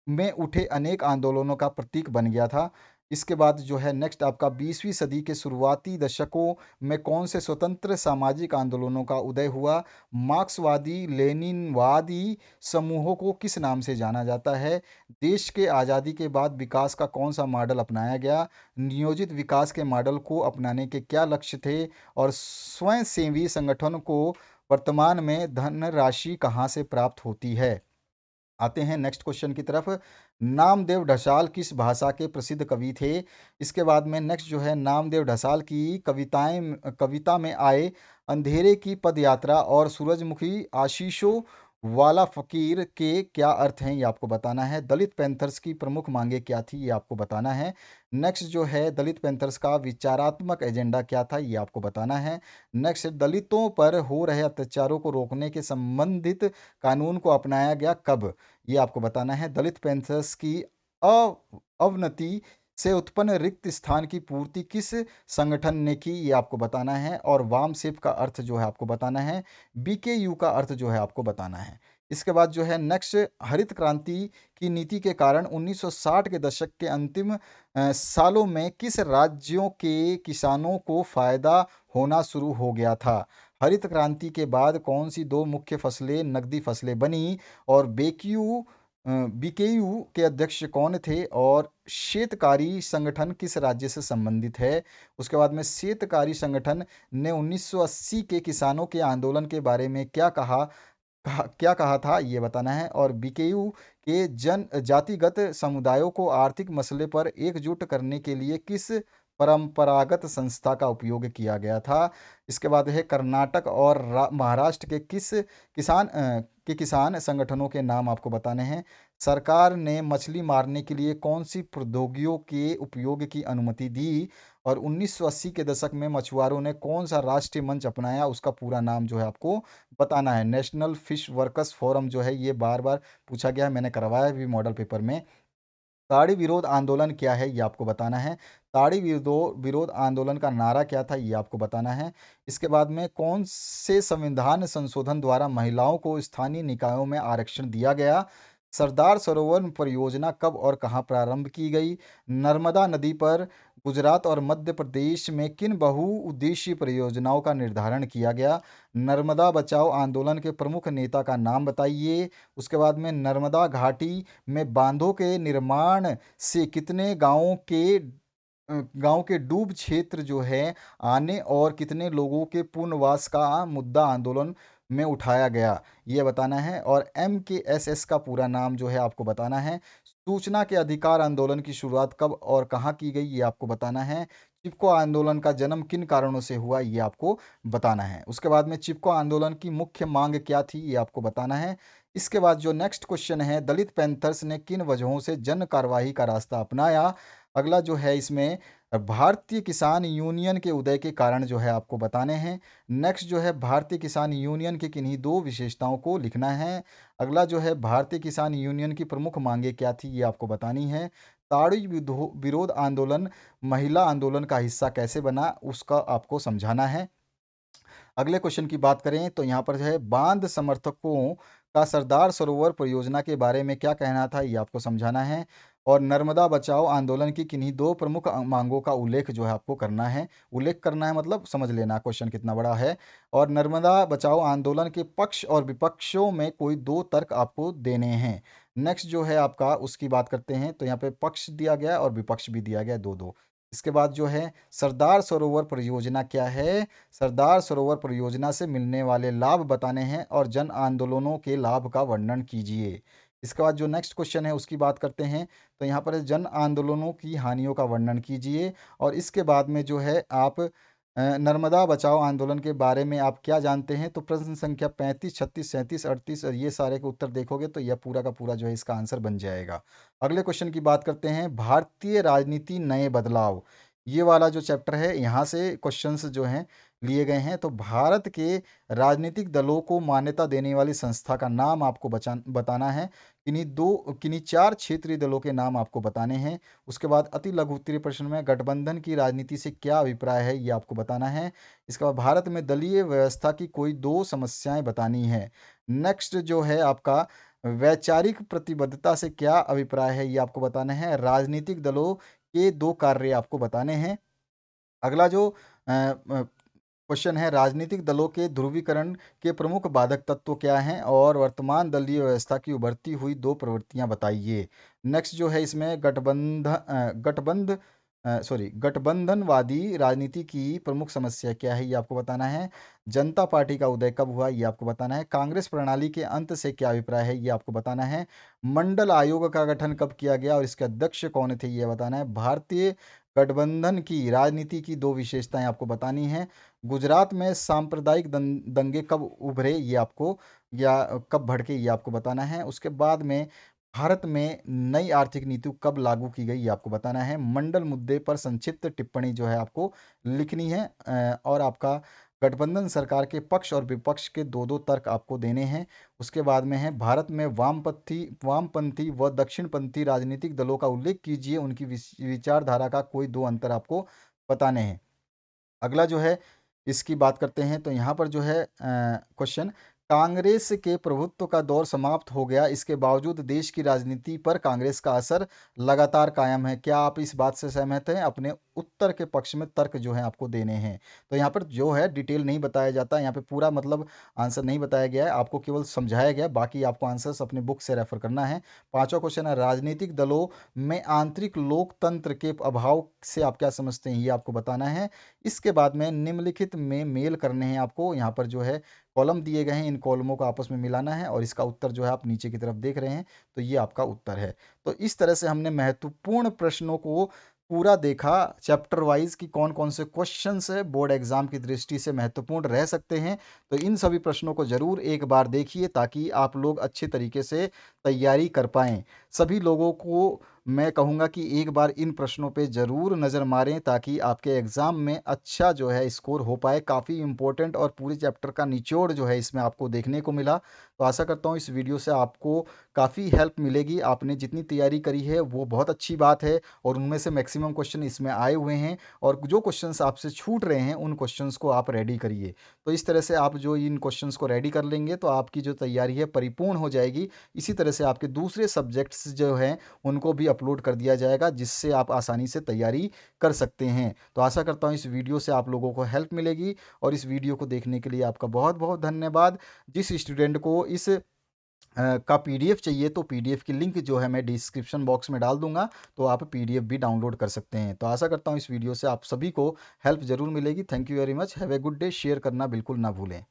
में उठे अनेक आंदोलनों का प्रतीक बन गया था। इसके बाद जो है नेक्स्ट आपका 20वीं सदी के शुरुआती दशकों में कौन से स्वतंत्र सामाजिक आंदोलनों का उदय हुआ। मार्क्सवादी लेनिनवादी समूहों को किस नाम से जाना जाता है। देश के आज़ादी के बाद विकास का कौन सा मॉडल अपनाया गया। नियोजित विकास के मॉडल को अपनाने के क्या लक्ष्य थे। और स्वयंसेवी संगठन को वर्तमान में धनराशि कहाँ से प्राप्त होती है। आते हैं नेक्स्ट क्वेश्चन की तरफ। नामदेव ढसाल किस भाषा के प्रसिद्ध कवि थे। इसके बाद में नेक्स्ट जो है नामदेव ढसाल की कविता में आए अंधेरे की पदयात्रा और सूरजमुखी आशीषों वाला फकीर के क्या अर्थ हैं, ये आपको बताना है। दलित पैंथर्स की प्रमुख मांगे क्या थी, ये आपको बताना है। नेक्स्ट जो है दलित पैंथर्स का विचारात्मक एजेंडा क्या था, ये आपको बताना है। नेक्स्ट दलितों पर हो रहे अत्याचारों को रोकने के संबंधित कानून को अपनाया गया कब, ये आपको बताना है। दलित पैंथर्स की अवनति से उत्पन्न रिक्त स्थान की पूर्ति किस संगठन ने की, ये आपको बताना है। और वामसेप का अर्थ जो है आपको बताना है। बीकेयू का अर्थ जो है आपको बताना है। इसके बाद जो है नेक्स्ट, हरित क्रांति की नीति के कारण 1960 के दशक के अंतिम सालों में किस राज्यों के किसानों को फायदा होना शुरू हो गया था? हरित क्रांति के बाद कौन सी दो मुख्य फसलें नकदी फसलें बनी, और बीकेयू के अध्यक्ष कौन थे, और शेतकारी संगठन किस राज्य से संबंधित है? उसके बाद में शेतकारी संगठन ने 1980 के किसानों के आंदोलन के बारे में क्या कहा था, ये बताना है। और बीकेयू के जन जातिगत समुदायों को आर्थिक मसले पर एकजुट करने के लिए किस परंपरागत संस्था का उपयोग किया गया था? इसके बाद है कर्नाटक और महाराष्ट्र के किसान संगठनों के नाम आपको बताने हैं। सरकार ने मछली मारने के लिए कौन सी प्रौद्योगिकियों के उपयोग की अनुमति दी, और 1980 के दशक में मछुआरों ने कौन सा राष्ट्रीय मंच अपनाया, उसका पूरा नाम जो है आपको बताना है। नेशनल फिश वर्कर्स फोरम जो है, ये बार बार पूछा गया है, मैंने करवाया भी मॉडल पेपर में। ताड़ी विरोध आंदोलन क्या है, ये आपको बताना है। विरोध आंदोलन का नारा क्या था, ये आपको बताना है। इसके बाद में कौन से संविधान संशोधन द्वारा महिलाओं को स्थानीय निकायों में आरक्षण दिया गया? सरदार सरोवर परियोजना कब और कहाँ प्रारंभ की गई? नर्मदा नदी पर गुजरात और मध्य प्रदेश में किन बहुउद्देशीय परियोजनाओं का निर्धारण किया गया? नर्मदा बचाओ आंदोलन के प्रमुख नेता का नाम बताइए। उसके बाद में नर्मदा घाटी में बांधों के निर्माण से कितने गांव के डूब क्षेत्र जो है आने, और कितने लोगों के पुनर्वास का मुद्दा आंदोलन में उठाया गया, ये बताना है। और MKSS का पूरा नाम जो है आपको बताना है। सूचना के अधिकार आंदोलन की शुरुआत कब और कहाँ की गई, ये आपको बताना है। चिपको आंदोलन का जन्म किन कारणों से हुआ, ये आपको बताना है। उसके बाद में चिपको आंदोलन की मुख्य मांग क्या थी, ये आपको बताना है। इसके बाद जो नेक्स्ट क्वेश्चन है, दलित पैंथर्स ने किन वजहों से जन कार्यवाही का रास्ता अपनाया? अगला जो है इसमें भारतीय किसान यूनियन के उदय के कारण जो है आपको बताने हैं। नेक्स्ट जो है भारतीय किसान यूनियन के किन्हीं दो विशेषताओं को लिखना है। अगला जो है भारतीय किसान यूनियन की प्रमुख मांगे क्या थी, ये आपको बतानी है। विरोध आंदोलन महिला आंदोलन का हिस्सा कैसे बना, उसका आपको समझाना है। अगले क्वेश्चन की बात करें तो यहाँ पर जो है बांध समर्थकों का सरदार सरोवर परियोजना के बारे में क्या कहना था, ये आपको समझाना है। और नर्मदा बचाओ आंदोलन की किन्हीं दो प्रमुख मांगों का उल्लेख जो है आपको करना है। उल्लेख करना है मतलब समझ लेना क्वेश्चन कितना बड़ा है। और नर्मदा बचाओ आंदोलन के पक्ष और विपक्षों में कोई दो तर्क आपको देने हैं। नेक्स्ट जो है आपका उसकी बात करते हैं, तो यहाँ पे पक्ष दिया गया है और विपक्ष भी दिया गया है, दो दो। इसके बाद जो है सरदार सरोवर परियोजना क्या है? सरदार सरोवर परियोजना से मिलने वाले लाभ बताने हैं और जन आंदोलनों के लाभ का वर्णन कीजिए। इसके बाद जो नेक्स्ट क्वेश्चन है उसकी बात करते हैं, तो यहाँ पर है जन आंदोलनों की हानियों का वर्णन कीजिए। और इसके बाद में जो है आप नर्मदा बचाओ आंदोलन के बारे में आप क्या जानते हैं? तो प्रश्न संख्या 35, 36, 37, 38 और ये सारे के उत्तर देखोगे तो यह पूरा का पूरा जो है इसका आंसर बन जाएगा। अगले क्वेश्चन की बात करते हैं, भारतीय राजनीति नए बदलाव। ये वाला जो चैप्टर है यहाँ से क्वेश्चंस जो हैं लिए गए हैं। तो भारत के राजनीतिक दलों को मान्यता देने वाली संस्था का नाम आपको बताना है। किन्हीं चार क्षेत्रीय दलों के नाम आपको बताने हैं। उसके बाद अति लघु उत्तरीय प्रश्न में गठबंधन की राजनीति से क्या अभिप्राय है, ये आपको बताना है। इसके बाद भारत में दलीय व्यवस्था की कोई दो समस्याएं बतानी है। नेक्स्ट जो है आपका वैचारिक प्रतिबद्धता से क्या अभिप्राय है, ये आपको बताना है। राजनीतिक दलों के दो कार्य आपको बताने हैं। अगला जो क्वेश्चन है, राजनीतिक दलों के ध्रुवीकरण के प्रमुख बाधक तत्व क्या हैं, और वर्तमान दलीय व्यवस्था की उभरती हुई दो प्रवृत्तियां बताइए। नेक्स्ट जो है इसमें गठबंधनवादी राजनीति की प्रमुख समस्या क्या है, ये आपको बताना है। जनता पार्टी का उदय कब हुआ, ये आपको बताना है। कांग्रेस प्रणाली के अंत से क्या अभिप्राय है, ये आपको बताना है। मंडल आयोग का गठन कब किया गया और इसके अध्यक्ष कौन थे, ये बताना है। भारतीय गठबंधन की राजनीति की दो विशेषताएं आपको बतानी हैं। गुजरात में सांप्रदायिक दंगे कब उभरे, ये आपको या कब भड़के, ये आपको बताना है। उसके बाद में भारत में नई आर्थिक नीति कब लागू की गई, ये आपको बताना है। मंडल मुद्दे पर संक्षिप्त टिप्पणी जो है आपको लिखनी है। और आपका गठबंधन सरकार के पक्ष और विपक्ष के दो दो तर्क आपको देने हैं। उसके बाद में है भारत में वामपंथी व दक्षिणपंथी राजनीतिक दलों का उल्लेख कीजिए, उनकी विचारधारा का कोई दो अंतर आपको बताने हैं। अगला जो है इसकी बात करते हैं, तो यहाँ पर जो है क्वेश्चन, कांग्रेस के प्रभुत्व का दौर समाप्त हो गया, इसके बावजूद देश की राजनीति पर कांग्रेस का असर लगातार कायम है। क्या आप इस बात से सहमत हैं? अपने उत्तर के पक्ष में तर्क जो है आपको देने हैं। तो यहाँ पर जो है डिटेल नहीं बताया जाता, यहाँ पे पूरा मतलब आंसर नहीं बताया गया है, आपको केवल समझाया गया, बाकी आपको आंसर्स अपने बुक से रेफर करना है। पांचवा क्वेश्चन है, राजनीतिक दलों में आंतरिक लोकतंत्र के अभाव से आप क्या समझते हैं, ये आपको बताना है। इसके बाद में निम्नलिखित में मेल करने हैं आपको, यहाँ पर जो है कॉलम दिए गए हैं, इन कॉलमों को आपस में मिलाना है और इसका उत्तर जो है आप नीचे की तरफ देख रहे हैं, तो ये आपका उत्तर है। तो इस तरह से हमने महत्वपूर्ण प्रश्नों को पूरा देखा, चैप्टर वाइज कि कौन कौन से क्वेश्चंस है बोर्ड एग्जाम की दृष्टि से महत्वपूर्ण रह सकते हैं। तो इन सभी प्रश्नों को जरूर एक बार देखिए ताकि आप लोग अच्छे तरीके से तैयारी कर पाएं। सभी लोगों को मैं कहूँगा कि एक बार इन प्रश्नों पे ज़रूर नज़र मारें ताकि आपके एग्ज़ाम में अच्छा जो है स्कोर हो पाए। काफ़ी इम्पोर्टेंट और पूरे चैप्टर का निचोड़ जो है इसमें आपको देखने को मिला। तो आशा करता हूँ इस वीडियो से आपको काफ़ी हेल्प मिलेगी। आपने जितनी तैयारी करी है वो बहुत अच्छी बात है और उनमें से मैक्सिमम क्वेश्चन इसमें आए हुए हैं और जो क्वेश्चंस आपसे छूट रहे हैं उन क्वेश्चंस को आप रेडी करिए। तो इस तरह से आप जो इन क्वेश्चंस को रेडी कर लेंगे तो आपकी जो तैयारी है परिपूर्ण हो जाएगी। इसी तरह से आपके दूसरे सब्जेक्ट्स जो हैं उनको भी अपलोड कर दिया जाएगा जिससे आप आसानी से तैयारी कर सकते हैं। तो आशा करता हूँ इस वीडियो से आप लोगों को हेल्प मिलेगी और इस वीडियो को देखने के लिए आपका बहुत बहुत धन्यवाद। जिस स्टूडेंट को इस का पीडीएफ चाहिए तो पीडीएफ की लिंक जो है मैं डिस्क्रिप्शन बॉक्स में डाल दूंगा, तो आप पीडीएफ भी डाउनलोड कर सकते हैं। तो आशा करता हूँ इस वीडियो से आप सभी को हेल्प ज़रूर मिलेगी। Thank you very much. Have a good day. Share करना बिल्कुल ना भूलें।